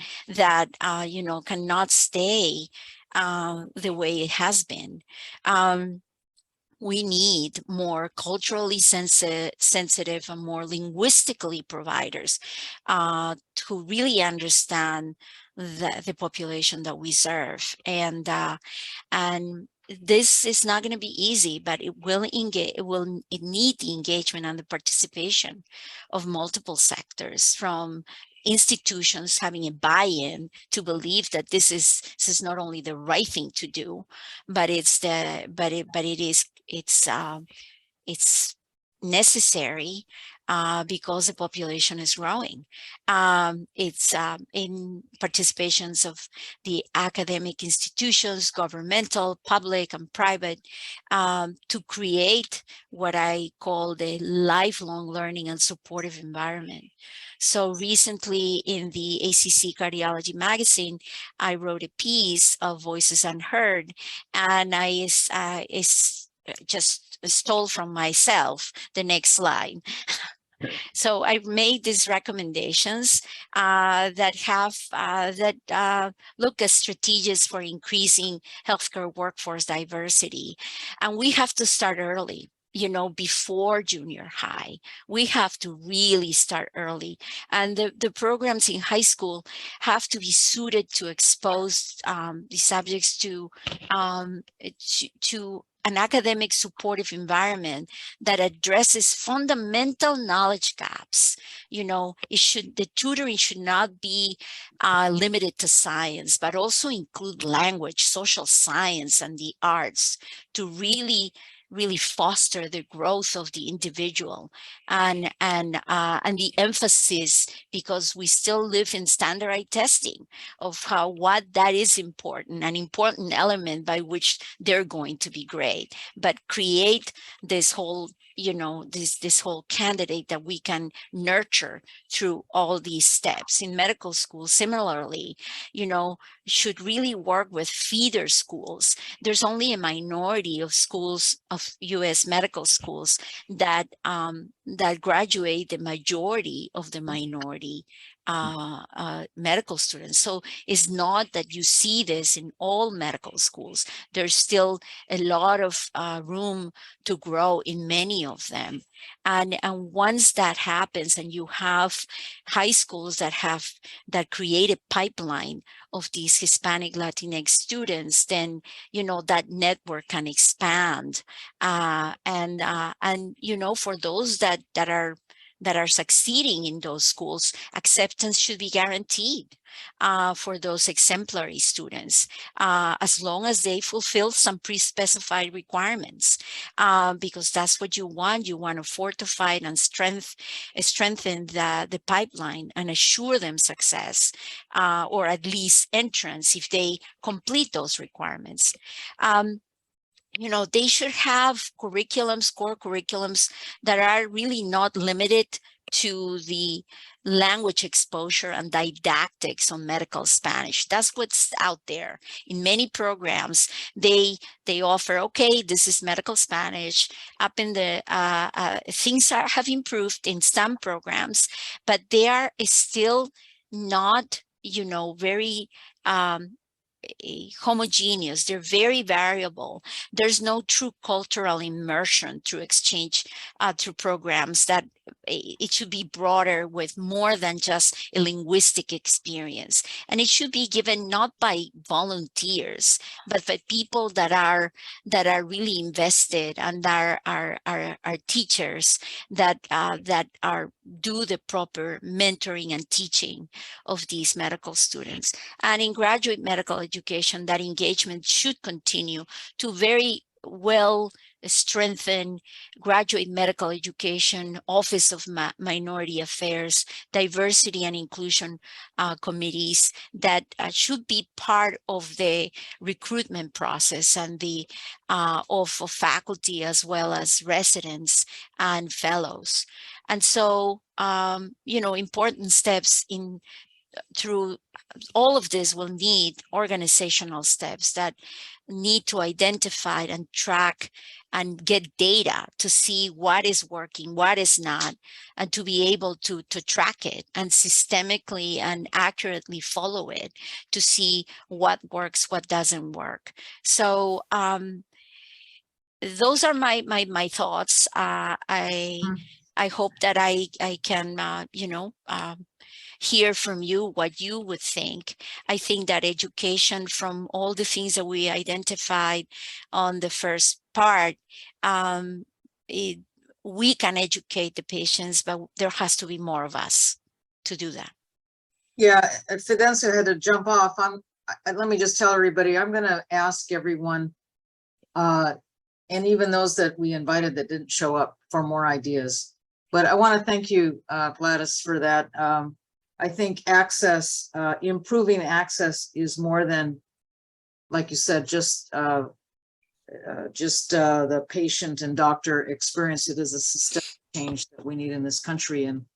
cannot stay the way it has been. We need more culturally sensitive and more linguistically providers to really understand the population that we serve. And this is not going to be easy, but it need the engagement and the participation of multiple sectors, from institutions having a buy-in to believe that this is not only the right thing to do, but it's necessary because the population is growing. It's in participations of the academic institutions, governmental, public, and private, to create what I call the lifelong learning and supportive environment. So recently in the ACC Cardiology magazine, I wrote a piece of Voices Unheard, and I just stole from myself the next slide. So I made these recommendations that look at strategies for increasing healthcare workforce diversity. And we have to start early, before junior high. We have to really start early. And the programs in high school have to be suited to expose the subjects to an academic supportive environment that addresses fundamental knowledge gaps. The tutoring should not be limited to science, but also include language, social science, and the arts to really foster the growth of the individual, and the emphasis, because we still live in standardized testing of what that is important, an important element by which they're going to be great, but create this whole this whole candidate that we can nurture through all these steps. In medical school, similarly, should really work with feeder schools. There's only a minority of schools, of U.S. medical schools, that graduate the majority of the minority medical students. So it's not that you see this in all medical schools. There's still a lot of room to grow in many of them. And once that happens, and you have high schools that create a pipeline of these Hispanic Latinx students, then that network can expand. For those that are that are succeeding in those schools, acceptance should be guaranteed for those exemplary students, as long as they fulfill some pre-specified requirements, because that's what you want. You want to fortify and strengthen the pipeline and assure them success, or at least entrance if they complete those requirements. You know, they should have curriculums, core curriculums that are really not limited to the language exposure and didactics on medical Spanish. That's what's out there. In many programs, they offer, okay, this is medical Spanish. Up in the things have improved in some programs, but they are still not, you know, very homogeneous. They're very variable. There's no true cultural immersion through exchange, through programs. That it should be broader with more than just a linguistic experience. And it should be given not by volunteers, but by people that are really invested, and are teachers that do the proper mentoring and teaching of these medical students. And in graduate medical education, that engagement should continue to very well strengthen graduate medical education, Office of Minority Affairs, diversity and inclusion committees that should be part of the recruitment process and the of faculty as well as residents and fellows. And so, you know, important steps through all of this will need organizational steps that need to identify and track and get data to see what is working, what is not, and to be able to track it and systemically and accurately follow it to see what works, what doesn't work. So those are my thoughts. I hope that I can, you know, hear from you what you would think. I think that education, from all the things that we identified on the first part, we can educate the patients, but there has to be more of us to do that. Yeah, Fidencio had to jump off. Let me just tell everybody, I'm going to ask everyone, and even those that we invited that didn't show up, for more ideas. But I want to thank you, Gladys, for that. I think access, improving access is more than, like you said, just the patient and doctor experience. It is a systemic change that we need in this country, and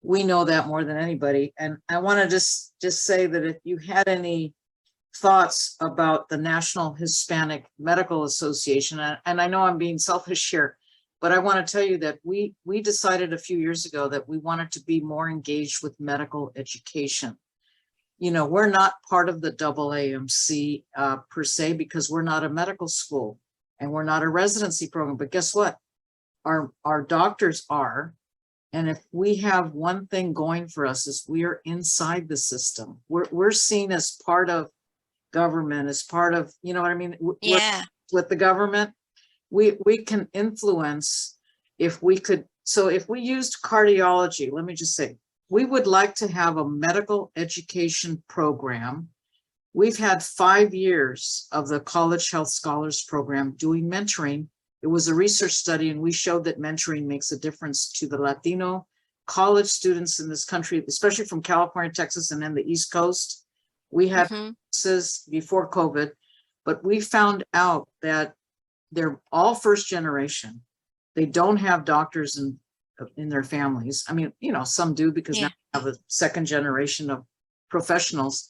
we know that more than anybody. And I want to just say that if you had any thoughts about the National Hispanic Medical Association, and I know I'm being selfish here, but I want to tell you that we decided a few years ago that we wanted to be more engaged with medical education. You know, we're not part of the AAMC per se, because we're not a medical school and we're not a residency program. But guess what? Our doctors are. And if we have one thing going for us, is we are inside the system. We're seen as part of government, as part of, you know what I mean? Yeah. With the government. We can influence if we could. So if we used cardiology, let me just say, we would like to have a medical education program. We've had 5 years of the College Health Scholars Program doing mentoring. It was a research study, and we showed that mentoring makes a difference to the Latino college students in this country, especially from California, Texas, and then the East Coast. We had this before COVID, but we found out that they're all first generation. They don't have doctors in their families. I mean, you know, some do, because now we have a second generation of professionals,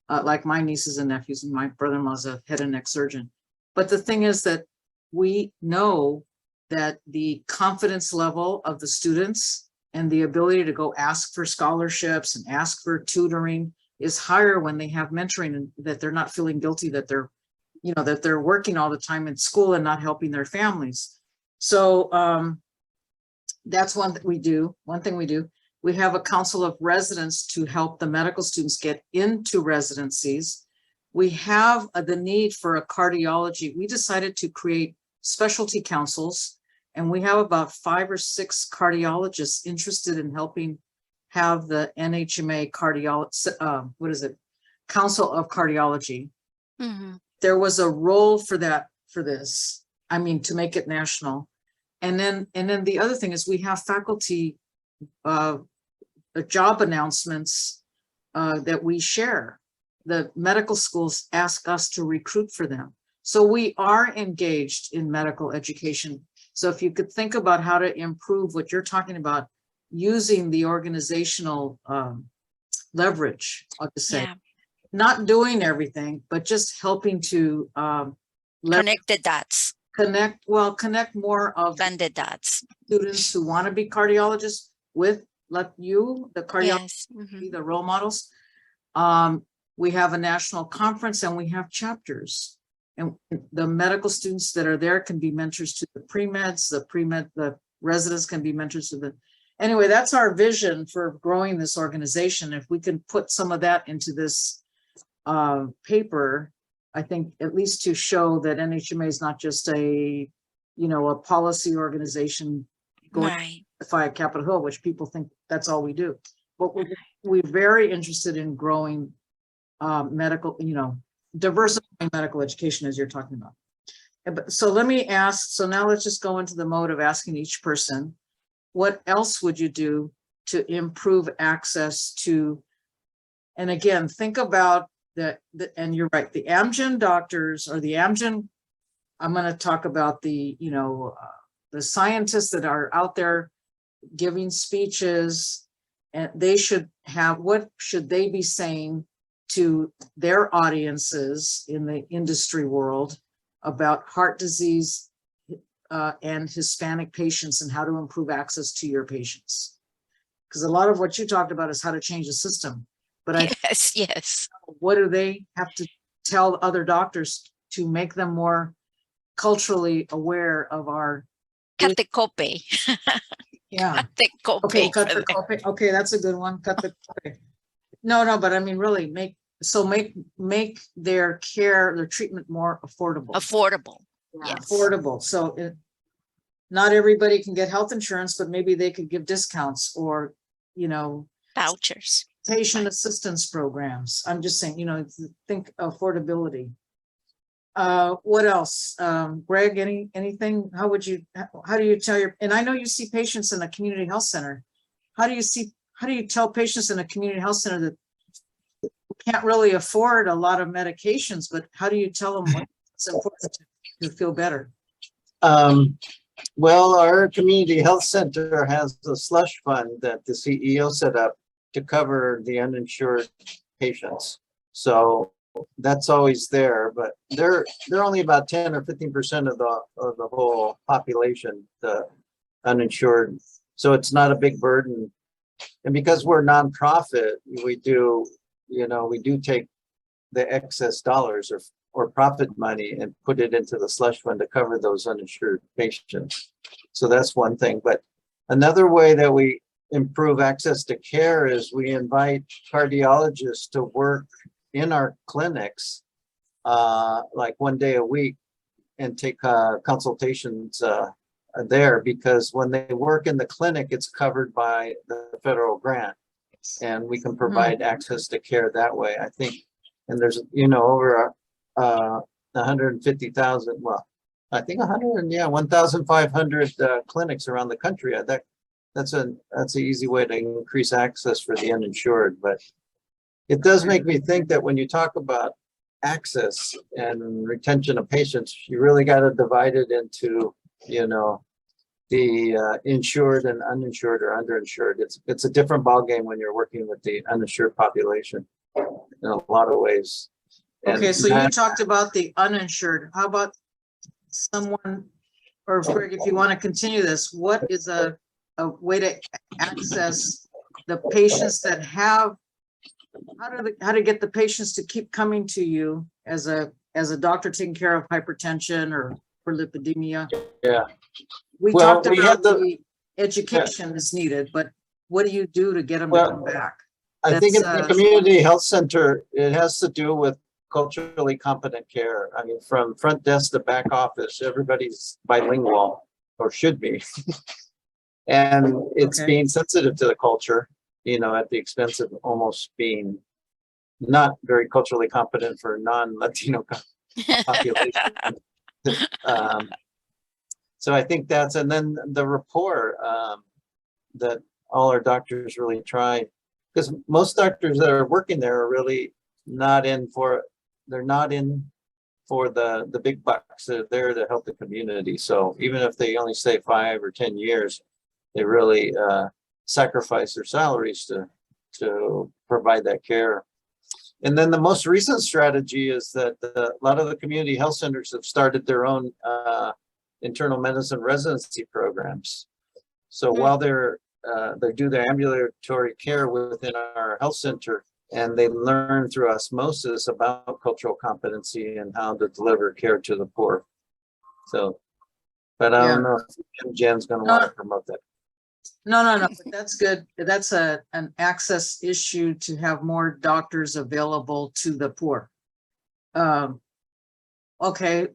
like my nieces and nephews, and my brother-in-law's a head and neck surgeon. But the thing is that we know that the confidence level of the students and the ability to go ask for scholarships and ask for tutoring is higher when they have mentoring, and that they're not feeling guilty that they're, you know, that they're working all the time in school and not helping their families. So that's one thing we do. We have a council of residents to help the medical students get into residencies. We have the need for a cardiology. We decided to create specialty councils And we have about 5 or 6 cardiologists interested in helping have the NHMA Council of Cardiology. Mhm. There was a role for that, for this, I mean, to make it national. And then the other thing is we have faculty job announcements that we share. The medical schools ask us to recruit for them. So we are engaged in medical education. So if you could think about how to improve what you're talking about, using the organizational leverage, I'll just say, Yeah, not doing everything, but just helping to connect the dots, connect more of blend the dots. students who want to be cardiologists with, like you, the cardiologists, Yes. Mhm. be the role models. We have a national conference and we have chapters. And the medical students that are there can be mentors to the pre-meds, the residents can be mentors to the, anyway, that's our vision for growing this organization. If we can put some of that into this paper, I think at least to show that NHMA is not just a policy organization going Right. to FAHA Capitol Hill, which people think that's all we do. But we're very interested in growing medical, diversifying medical education, as you're talking about. So let me ask, so now let's just go into the mode of asking each person, what else would you do to improve access to, and again, think about and you're right, the Amgen doctors or the Amgen, I'm going to talk about the scientists that are out there giving speeches, and they should have, what should they be saying to their audiences in the industry world about heart disease and Hispanic patients and how to improve access to your patients? Because a lot of what you talked about is how to change the system. But Yes. what do they have to tell other doctors to make them more culturally aware of our Cut the copay. Yeah. Cut the copay. Okay, cut for the them. copay. Okay, that's a good one. Cut the copay. No, but I mean, really make their care, their treatment more affordable. Affordable. Yeah. Yes. Affordable. So not everybody can get health insurance, but maybe they could give discounts or, Vouchers. patient assistance programs. I'm just saying, think affordability. What else? Greg, anything? How do you tell and I know you see patients in a community health center. How do you tell patients in a community health center that can't really afford a lot of medications, but how do you tell them what's important to feel better? Well, our community health center has a slush fund that the CEO set up to cover the uninsured patients. So that's always there, but they're only about 10 or 15% of the whole population, the uninsured. So it's not a big burden. And because we're nonprofit, we do take the excess dollars or profit money and put it into the slush fund to cover those uninsured patients. So that's one thing. But another way that we improve access to care is we invite cardiologists to work in our clinics like 1 day a week and take consultations there, because when they work in the clinic, it's covered by the federal grant and we can provide access to care that way, I think. And there's, over 150,000, well, I think 1,500 clinics around the country. That's an easy way to increase access for the uninsured. But it does make me think that when you talk about access and retention of patients, you really got to divide it into, the insured and uninsured or underinsured. It's a different ballgame when you're working with the uninsured population in a lot of ways. Okay, so you talked about the uninsured. How about someone, or Greg, if you want to continue this, what is a way to access the patients that have, how to get the patients to keep coming to you as a doctor taking care of hypertension or for lipidemia? Yeah. We talked about the education is needed, but what do you do to get them to come back? I think in the community health center, it has to do with culturally competent care. I mean, from front desk to back office, everybody's bilingual or should be. And it's Okay. being sensitive to the culture, you know, at the expense of almost being not very culturally competent for non-Latino population. So I think that's, and then the rapport that all our doctors really try, because most doctors that are working there are really not in for, they're not in for the big bucks. They're there to help the community. So even if they only stay 5 or 10 years, they really sacrifice their salaries to provide that care. And then the most recent strategy is that a lot of the community health centers have started their own internal medicine residency programs. So while they do their ambulatory care within our health center, and they learn through osmosis about cultural competency and how to deliver care to the poor. So, but I don't know if Jen's going to want to promote that. No, but that's good. That's an access issue to have more doctors available to the poor. Okay,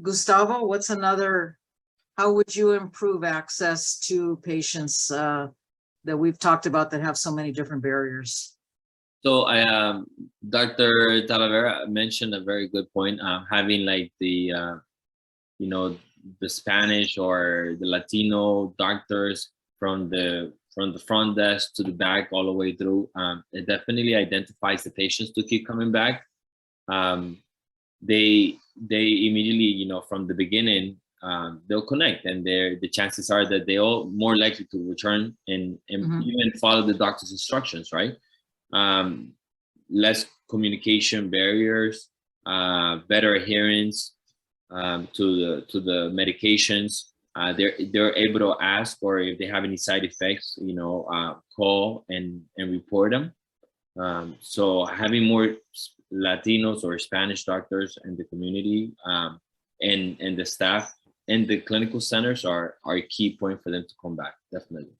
Gustavo, what's another, how would you improve access to patients that we've talked about that have so many different barriers? So Dr. Talavera mentioned a very good point, having like the, you know, the Spanish or the Latino doctors from the front desk to the back all the way through. It definitely identifies the patients to keep coming back. They immediately, you know, from the beginning, they'll connect, and the chances are that they all more likely to return and even follow the doctor's instructions, right? Less communication barriers, better adherence to the medications. They're able to ask, or if they have any side effects, you know, call and report them. So having more Latinos or Spanish doctors in the community and the staff and the clinical centers are a key point for them to come back, definitely.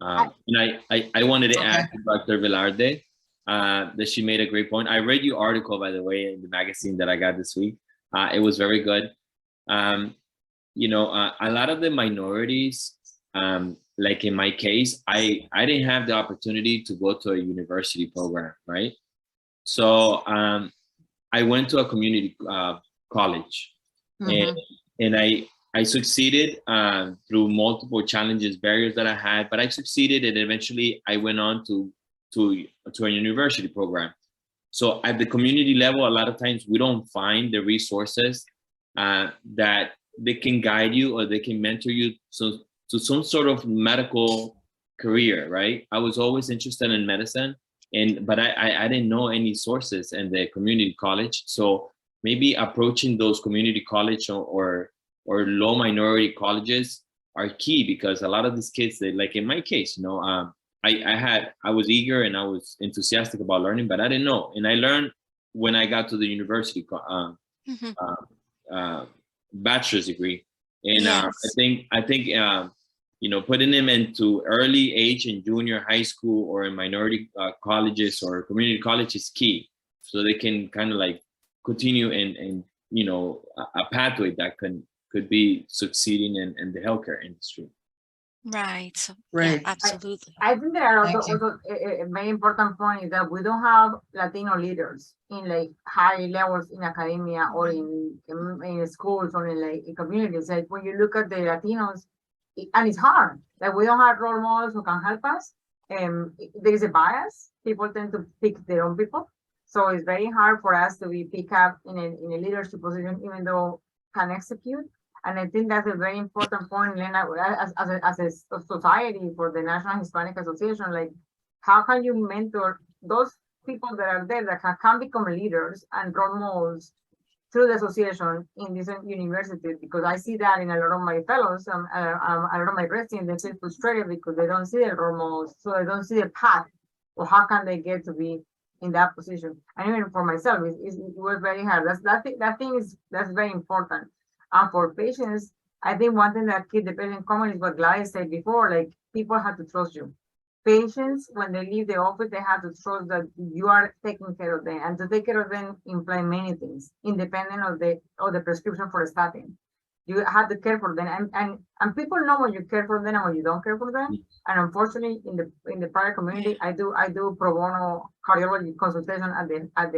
And I wanted to add to Dr. Velarde that she made a great point. I read your article, by the way, in the magazine that I got this week. It was very good. You know, a lot of the minorities, like in my case, I didn't have the opportunity to go to a university program, right? So I went to a community college, and I succeeded through multiple challenges, barriers that I had, but I succeeded, and eventually I went on to a university program. So at the community level, a lot of times we don't find the resources that they can guide you or they can mentor you to some sort of medical career, right? I was always interested in medicine, but I didn't know any sources in the community college. So maybe approaching those community college or low minority colleges are key, because a lot of these kids, they, like in my case, you know, I was eager and I was enthusiastic about learning, but I didn't know. And I learned when I got to the university bachelor's degree. And I think you know, putting them into early age in junior high school or in minority colleges or community college is key, so they can kind of like continue in you know, a pathway that could be succeeding in the healthcare industry. Right. So, Right. yeah, absolutely. I think there are Thank you. also a very important point is that we don't have Latino leaders in like high levels in academia or in schools or in like in communities. Like when you look at the Latinos, and it's hard. Like we don't have role models who can help us. There is a bias. People tend to pick their own people, so it's very hard for us to be picked up in a leadership position, even though can execute. And I think that's a very important point, Elena, as a society for the National Hispanic Association. Like, how can you mentor those people that are there that can become leaders and role models through the association in this university? Because I see that in a lot of my fellows, a lot of my residents, they feel frustrated because they don't see the role models, so they don't see the path, or how can they get to be in that position? And even for myself, it was very hard. That's very important. And for patients, I think one thing that keeps the patient common is what Gladys said before, like people have to trust you. Patients, when they leave the office, they have to trust that you are taking care of them, and to take care of them implies many things, independent of the prescription for statin. You have to care for them, and people know when you care for them and when you don't care for them. And unfortunately, in the private community, I do pro bono cardiology consultation at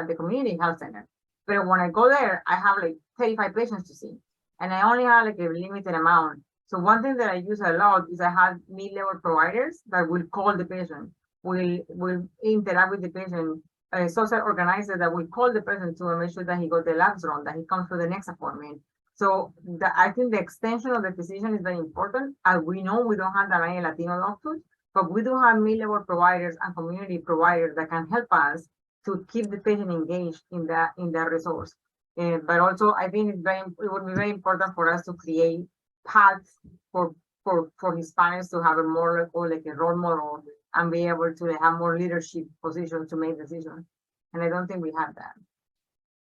the community health center. But when I go there, I have like 35 patients to see, and I only have like a limited amount. So one thing that I use a lot is I have mid-level providers that will call the patient, will interact with the patient, a social organizer that will call the person to make sure that he got the labs run, that he comes for the next appointment. So I think the extension of the physician is very important. And we know we don't have that many Latino doctors, but we do have mid-level providers and community providers that can help us to keep the patient engaged in that resource. But also, I think it would be very important for us to create paths for Hispanics to have a more like a role model and be able to have more leadership positions to make decisions. And I don't think we have that.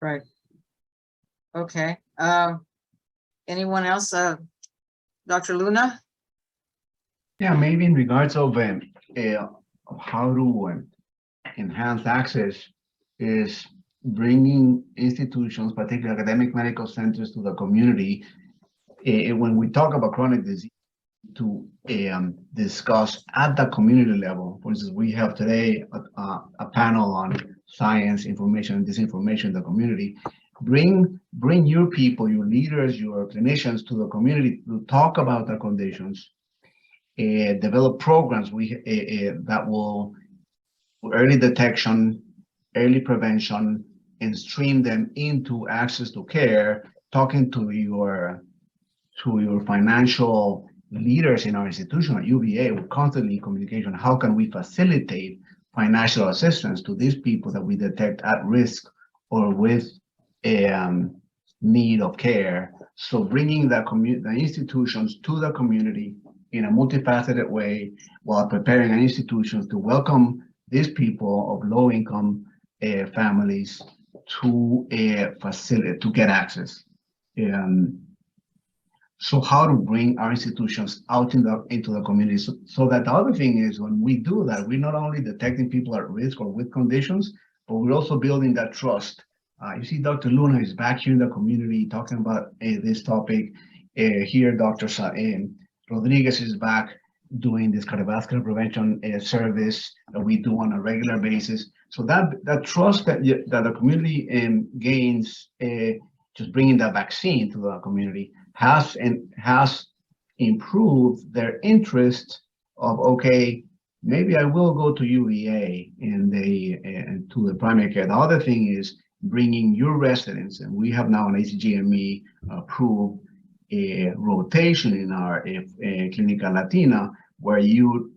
Right. Okay. Anyone else? Dr. Luna? Yeah, maybe in regards of how to enhance access is bringing institutions, particularly academic medical centers, to the community. When we talk about chronic disease, to discuss at the community level. For instance, we have today a panel on science, information, and disinformation in the community. Bring your people, your leaders, your clinicians to the community to talk about the conditions. Develop programs that will early detection, early prevention, and stream them into access to care. Talking to your financial leaders in our institution at UVA, we're constantly in communication. How can we facilitate financial assistance to these people that we detect at risk or with need of care? So bringing the institutions to the community in a multifaceted way, while preparing our institutions to welcome these people of low-income families to facilitate to get access. So how to bring our institutions out into the community, so that the other thing is, when we do that, we're not only detecting people at risk or with conditions, but we're also building that trust. You see Dr. Luna is back here in the community talking about this topic. Here, Dr. Rodriguez is back doing this cardiovascular prevention service that we do on a regular basis. So that trust that the community gains, just bringing that vaccine to the community, has improved their interest of, okay, maybe I will go to UVA and to the primary care. The other thing is bringing your residents, and we have now an ACGME approved rotation in our Clinica Latina, where you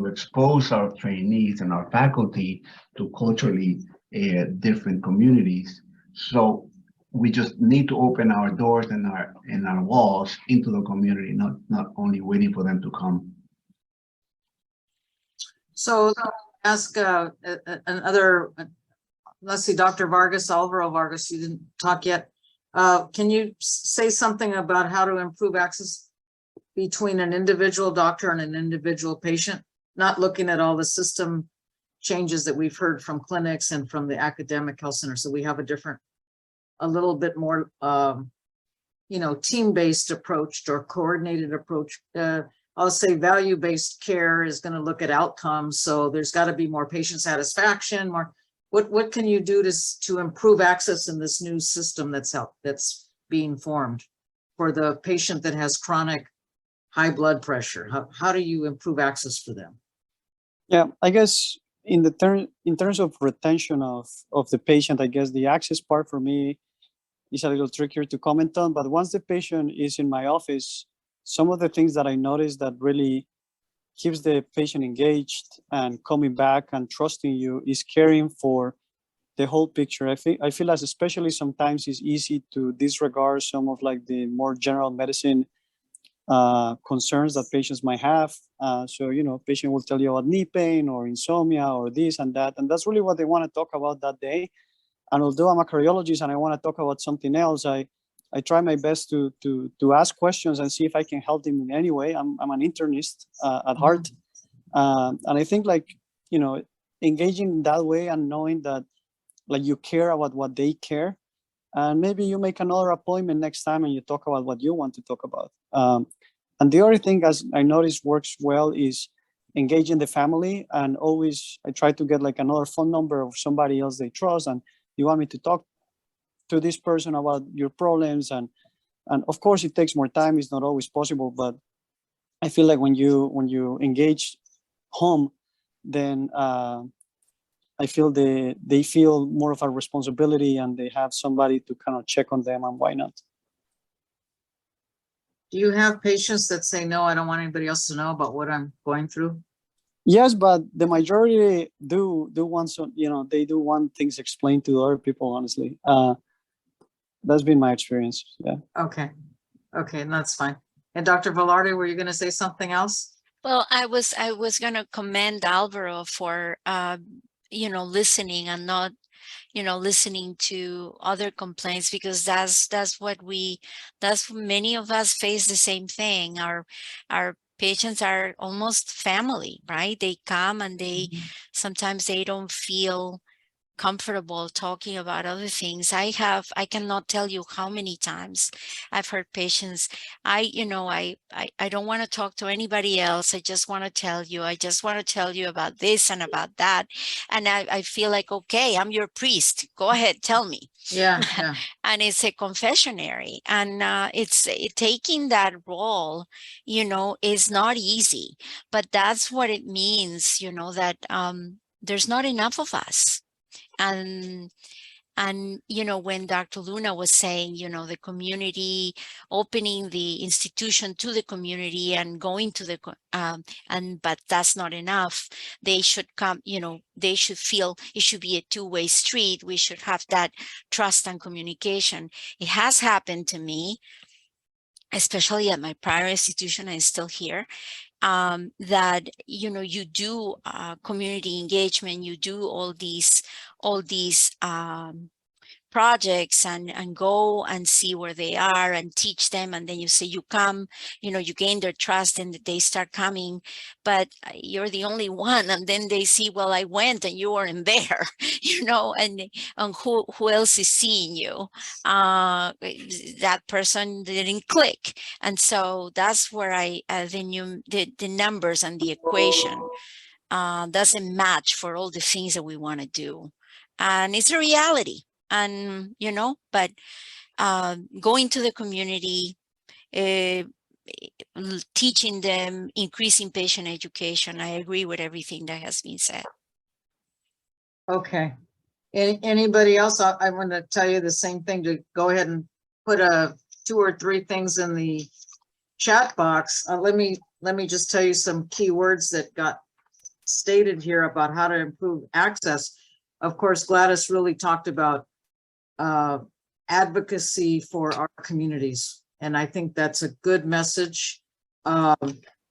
expose our trainees and our faculty to culturally different communities. So we just need to open our doors and our walls into the community, not only waiting for them to come. So ask another, let's see, Dr. Alvaro Vargas, you didn't talk yet. Can you say something about how to improve access between an individual doctor and an individual patient? Not looking at all the system changes that we've heard from clinics and from the academic health center. So we have a little bit more, team-based approach or coordinated approach. I'll say value-based care is going to look at outcomes. So there's got to be more patient satisfaction, more. What can you do to improve access in this new system that's being formed for the patient that has chronic high blood pressure? How do you improve access for them? Yeah, I guess in terms of retention of the patient, I guess the access part for me is a little trickier to comment on. But once the patient is in my office, some of the things that I notice that really keeps the patient engaged and coming back and trusting you is caring for the whole picture. I feel as especially sometimes it's easy to disregard some of like the more general medicine concerns that patients might have. So, patient will tell you about knee pain or insomnia or this and that. And that's really what they want to talk about that day. And although I'm a cardiologist and I want to talk about something else, I try my best to ask questions and see if I can help them in any way. I'm an internist at heart. And I think engaging in that way and knowing that you care about what they care and maybe you make another appointment next time and you talk about what you want to talk about. And the other thing, as I noticed works well, is engaging the family, and always I try to get like another phone number of somebody else they trust, and you want me to talk to this person about your problems, and of course it takes more time, it's not always possible, but I feel like when you engage home, then I feel they feel more of a responsibility, and they have somebody to kind of check on them, and why not? Do you have patients that say, no, I don't want anybody else to know about what I'm going through? Yes, but the majority do want some, they do want things explained to other people, honestly. That's been my experience. Yeah. Okay. Okay, and that's fine. And Dr. Velarde, were you going to say something else? Well, I was going to commend Alvaro for, listening and not, listening to other complaints, because that's many of us face the same thing. Our patients are almost family, right? They come and sometimes they don't feel comfortable talking about other things. I cannot tell you how many times I've heard patients, I don't want to talk to anybody else. I just want to tell you about this and about that. And I feel like, okay, I'm your priest. Go ahead, tell me. Yeah. And it's a confessionary, and it's taking that role, is not easy, but that's what it means, that there's not enough of us. And when Dr. Luna was saying, the community, opening the institution to the community and going to the, but that's not enough. They should come, they should feel it should be a two-way street. We should have that trust and communication. It has happened to me, especially at my prior institution. I'm still here. That you do community engagement, you do all these projects and go and see where they are and teach them, and then you say you come, you gain their trust and they start coming, but you're the only one, and then they see, well, I went and you weren't there, and who else is seeing you? That person didn't click, and so that's where the numbers and the equation doesn't match for all the things that we want to do, and it's a reality. And, but going to the community, teaching them, increasing patient education. I agree with everything that has been said. Okay. Anybody else? I want to tell you the same thing, to go ahead and put 2 or 3 things in the chat box. Let me just tell you some key words that got stated here about how to improve access. Of course, Gladys really talked about advocacy for our communities, and I think that's a good message, but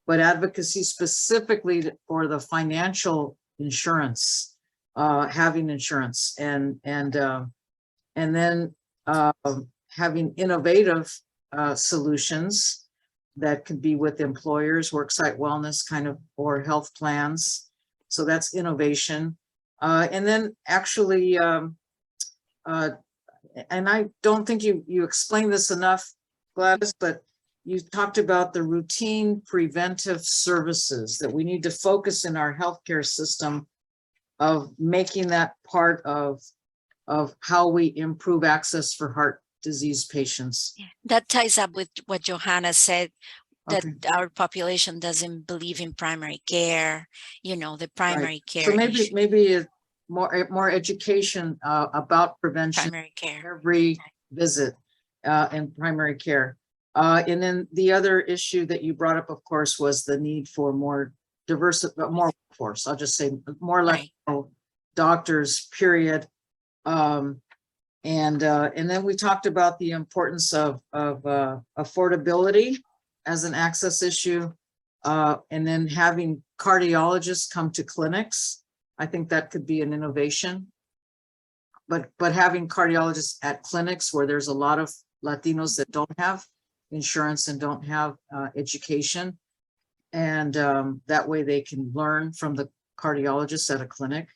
advocacy specifically for the financial insurance, having insurance, and then having innovative solutions that could be with employers, worksite wellness kind of, or health plans. So that's innovation. And then actually, and I don't think you explained this enough, Gladys, but you talked about the routine preventive services that we need to focus in our healthcare system, of making that part of how we improve access for heart disease patients. That ties up with what Johanna said, that Okay. our population doesn't believe in primary care, the primary care. So maybe more education about prevention, primary care. Every visit in primary care. And then the other issue that you brought up, of course, was the need for more workforce. I'll just say more Latino doctors, period. And then we talked about the importance of affordability as an access issue, and then having cardiologists come to clinics. I think that could be an innovation, but having cardiologists at clinics where there's a lot of Latinos that don't have insurance and don't have education, and that way they can learn from the cardiologists at a clinic.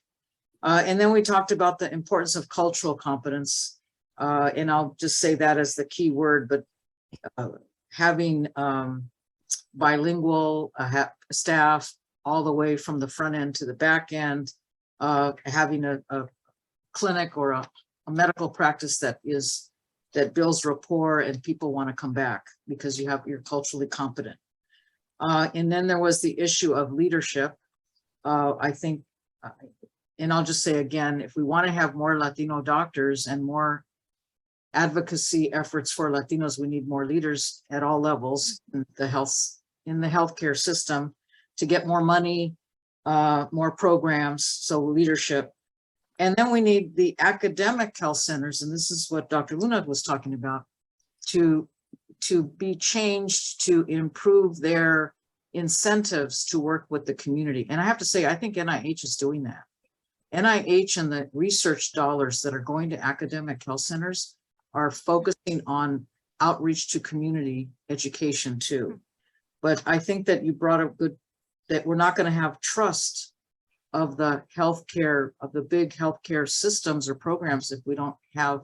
And then we talked about the importance of cultural competence, And I'll just say that as the key word, but having bilingual staff all the way from the front end to the back end, having a clinic or a medical practice that builds rapport and people want to come back because you're culturally competent. And then there was the issue of leadership. I think, and I'll just say again, if we want to have more Latino doctors and more advocacy efforts for Latinos, we need more leaders at all levels in the healthcare system to get more money, more programs, so leadership. And then we need the academic health centers, and this is what Dr. Luna was talking about, to be changed to improve their incentives to work with the community. And I have to say, I think NIH is doing that. NIH and the research dollars that are going to academic health centers are focusing on outreach to community education too. But I think that you brought up good, that we're not going to have trust of the healthcare, of the big healthcare systems or programs if we don't have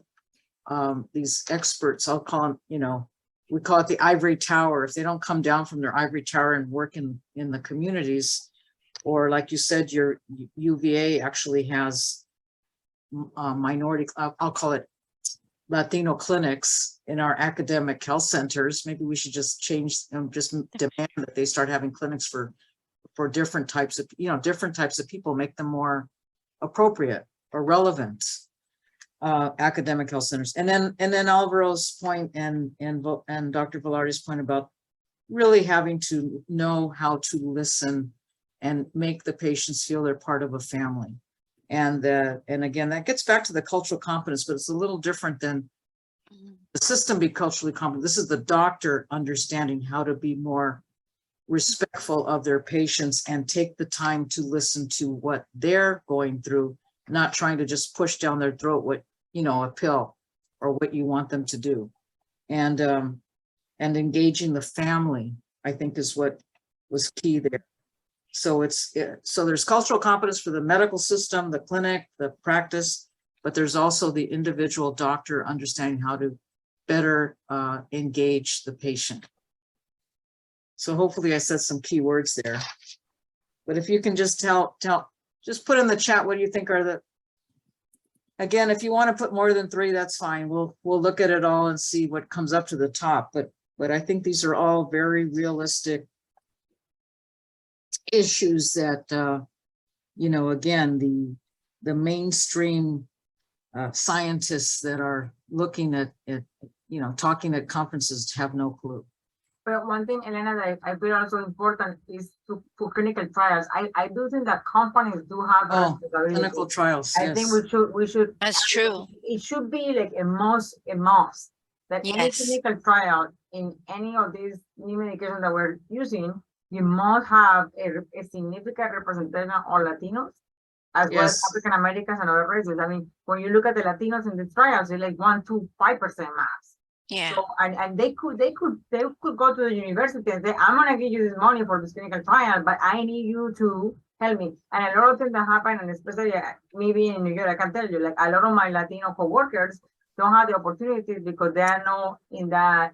these experts. I'll call them, you know, we call it the ivory tower. If they don't come down from their ivory tower and work in the communities, or like you said, your UVA actually has minority, I'll call it Latino clinics in our academic health centers. Maybe we should just change, just demand that they start having clinics for different types of, different types of people, make them more appropriate or relevant. Academic health centers. And then Alvaro's point and Dr. Velarde's point about really having to know how to listen and make the patients feel they're part of a family. And again, that gets back to the cultural competence, but it's a little different than the system be culturally competent. This is the doctor understanding how to be more respectful of their patients and take the time to listen to what they're going through, not trying to just push down their throat what, a pill or what you want them to do. And engaging the family, I think, is what was key there. So so there's cultural competence for the medical system, the clinic, the practice, but there's also the individual doctor understanding how to better engage the patient. So hopefully I said some key words there. But if you can just just put in the chat, what do you think are again, if you want to put more than 3, that's fine. We'll look at it all and see what comes up to the top. But I think these are all very realistic issues that, again, the mainstream scientists that are looking at talking at conferences have no clue. But one thing, Elena, that I feel also important is for clinical trials. I do think that companies do have clinical trials. I think we should. That's true. It should be like a must that any clinical trial in any of these new medications that we're using, you must have a significant representation of Latinos, as well as African Americans and other races. I mean, when you look at the Latinos in the trials, they're like 1 to 5% max. Yeah. So, and they could go to the university and say, I'm gonna give you this money for this clinical trial, but I need you to help me. And a lot of things that happen, and especially maybe in New York, I can tell you, like a lot of my Latino coworkers don't have the opportunities because they are not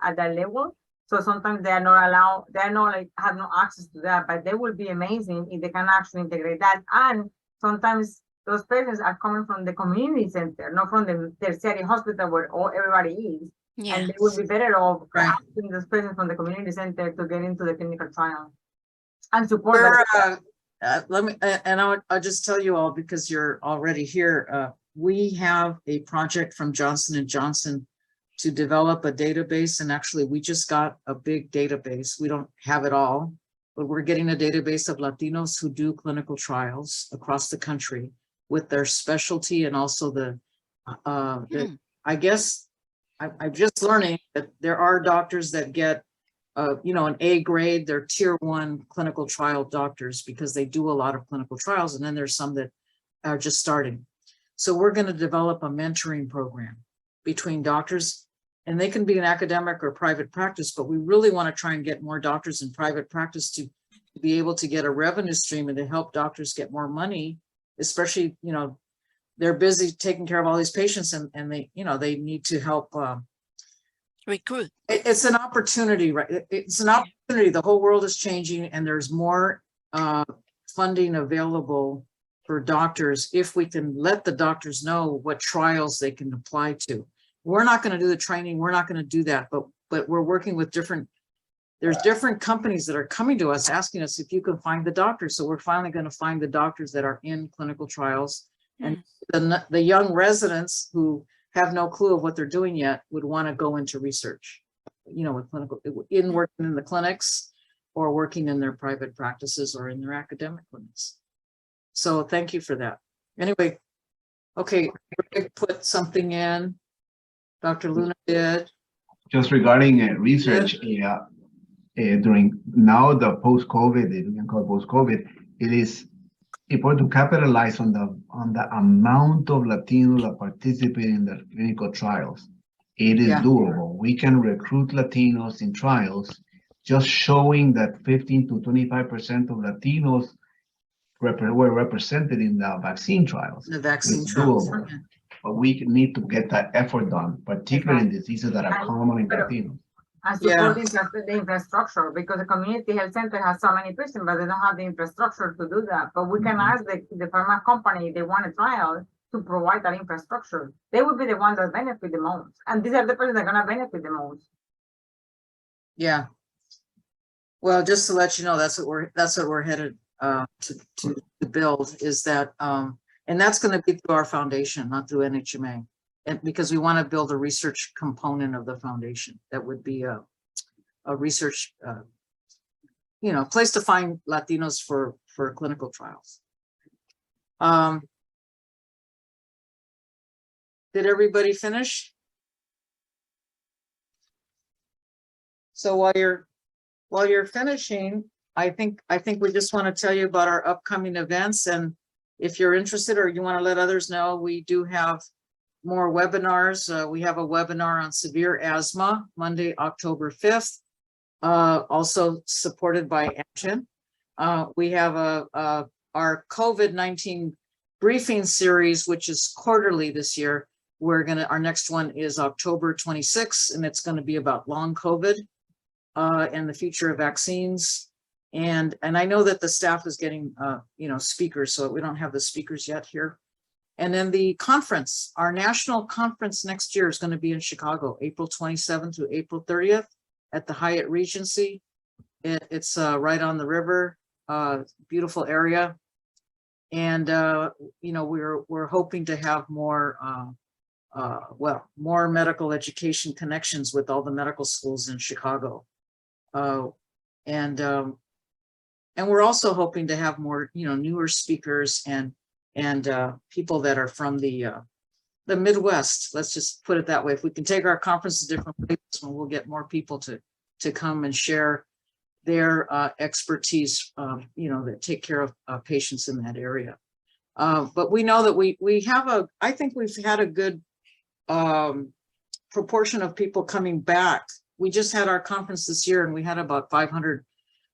at that level. So sometimes they are not allowed, have no access to that, but they will be amazing if they can actually integrate that. And sometimes those patients are coming from the community center, not from the tertiary hospital where everybody is. Yeah. And they would be better off asking those patients from the community center to get into the clinical trial and support I'll just tell you all, because you're already here, we have a project from Johnson & Johnson to develop a database, and actually we just got a big database. We don't have it all, but we're getting a database of Latinos who do clinical trials across the country with their specialty, and also I guess I'm just learning that there are doctors that get, an A grade, they're tier 1 clinical trial doctors because they do a lot of clinical trials. And then there's some that are just starting. So we're going to develop a mentoring program between doctors, and they can be an academic or private practice, but we really want to try and get more doctors in private practice to be able to get a revenue stream and to help doctors get more money, especially, they're busy taking care of all these patients, and they, you know, they need to help. Recruit. It's an opportunity, right? It's an opportunity. The whole world is changing, and there's more funding available for doctors if we can let the doctors know what trials they can apply to. We're not going to do the training. We're not going to do that, but we're working with there's different companies that are coming to us asking us if you can find the doctors. So we're finally going to find the doctors that are in clinical trials, and the young residents who have no clue of what they're doing yet would want to go into research, you know, with clinical, in working in the clinics or working in their private practices or in their academic clinics. So thank you for that. Anyway, okay, put something in. Dr. Luna did. Just regarding research, during now the post-COVID, we can call post-COVID, it is important to capitalize on the amount of Latinos that participate in the clinical trials. It is doable. We can recruit Latinos in trials, just showing that 15 to 25% of Latinos were represented in the vaccine trials. The vaccine It's trials. doable. But we need to get that effort done, particularly in diseases that are common in Latinos. And supporting the infrastructure, because the community health center has so many patients, but they don't have the infrastructure to do that. But we can ask the pharma company, they want a trial to provide that infrastructure. They will be the ones that benefit the most. And these are the persons that are going to benefit the most. Yeah. Well, just to let you know, that's what we're headed to build, is that and that's going to be through our foundation, not through NHMA. And because we want to build a research component of the foundation, that would be a research, you know, place to find Latinos for clinical trials. Did everybody finish? So while you're finishing, I think we just want to tell you about our upcoming events, and if you're interested or you want to let others know, we do have more webinars. We have a webinar on severe asthma, Monday, October 5th, also supported by Action. We have our COVID-19 briefing series, which is quarterly this year. Our next one is October 26th, and it's going to be about long COVID and the future of vaccines. And I know that the staff is getting, you know, speakers, so we don't have the speakers yet here. And then the conference, our national conference next year is going to be in Chicago, April 27th to April 30th at the Hyatt Regency. It's right on the river, beautiful area. And, you know, we're hoping to have more, more medical education connections with all the medical schools in Chicago. And we're also hoping to have more, you know, newer speakers and people that are from the Midwest. Let's just put it that way. If we can take our conference to different places, we'll get more people to come and share their expertise, you know, that take care of patients in that area. But we know that we have I think we've had a good proportion of people coming back. We just had our conference this year, and we had about 500,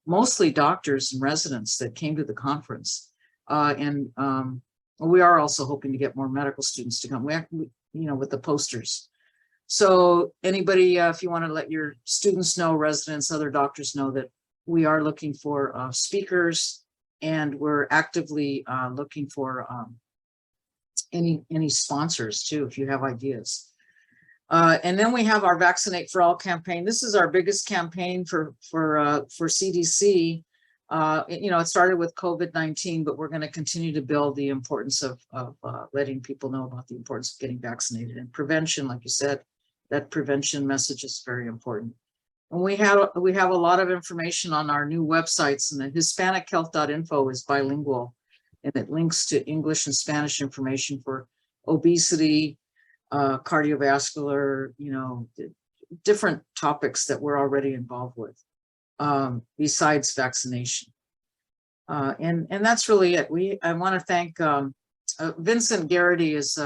mostly doctors and residents, that came to the conference. We are also hoping to get more medical students to come, you know, with the posters. So anybody, if you want to let your students know, residents, other doctors know that we are looking for speakers, and we're actively looking for any sponsors too, if you have ideas. And then we have our Vaccinate for All campaign. This is our biggest campaign for CDC. You know, it started with COVID-19, but we're going to continue to build the importance of letting people know about the importance of getting vaccinated, and prevention. Like you said, that prevention message is very important. And we have a lot of information on our new websites, and the HispanicHealth.info is bilingual, and it links to English and Spanish information for obesity, cardiovascular, you know, different topics that we're already involved with, besides vaccination. And that's really it. I want to thank Vincent Garrity is he's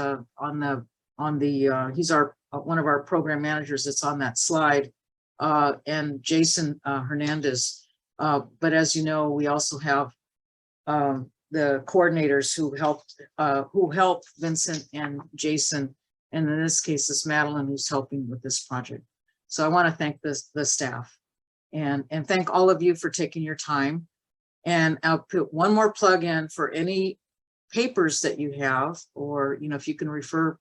one of our program managers that's on that slide, and Jason Hernandez. But as you know, we also have the coordinators who helped Vincent and Jason. And in this case, it's Madeline who's helping with this project. So I want to thank the staff and thank all of you for taking your time. And I'll put one more plug in for any papers that you have, or, you know, if you can refer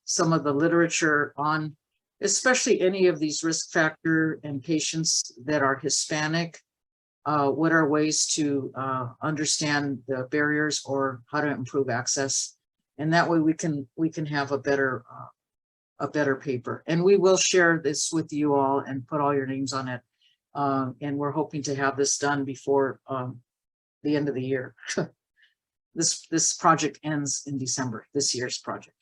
some of the literature on, especially any of these risk factor and patients that are Hispanic, what are ways to understand the barriers or how to improve access. And that way we can have a better paper. And we will share this with you all and put all your names on it. And we're hoping to have this done before the end of the year. This project ends in December, this year's project.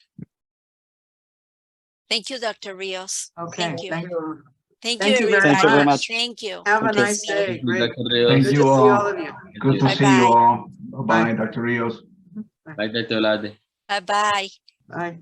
Thank you, Dr. Rios. Okay, Thank you. thank you. Thank Thank you, you very Thank you very everybody. much. Thank you. Have a Thank you. nice day. Thank you, Great. Dr. Rios. Thank Good to you see all. all of you. Good to Bye-bye. see you all. Bye-bye, Bye. Dr. Rios. Bye, Dr. Velarde. Bye-bye. Bye.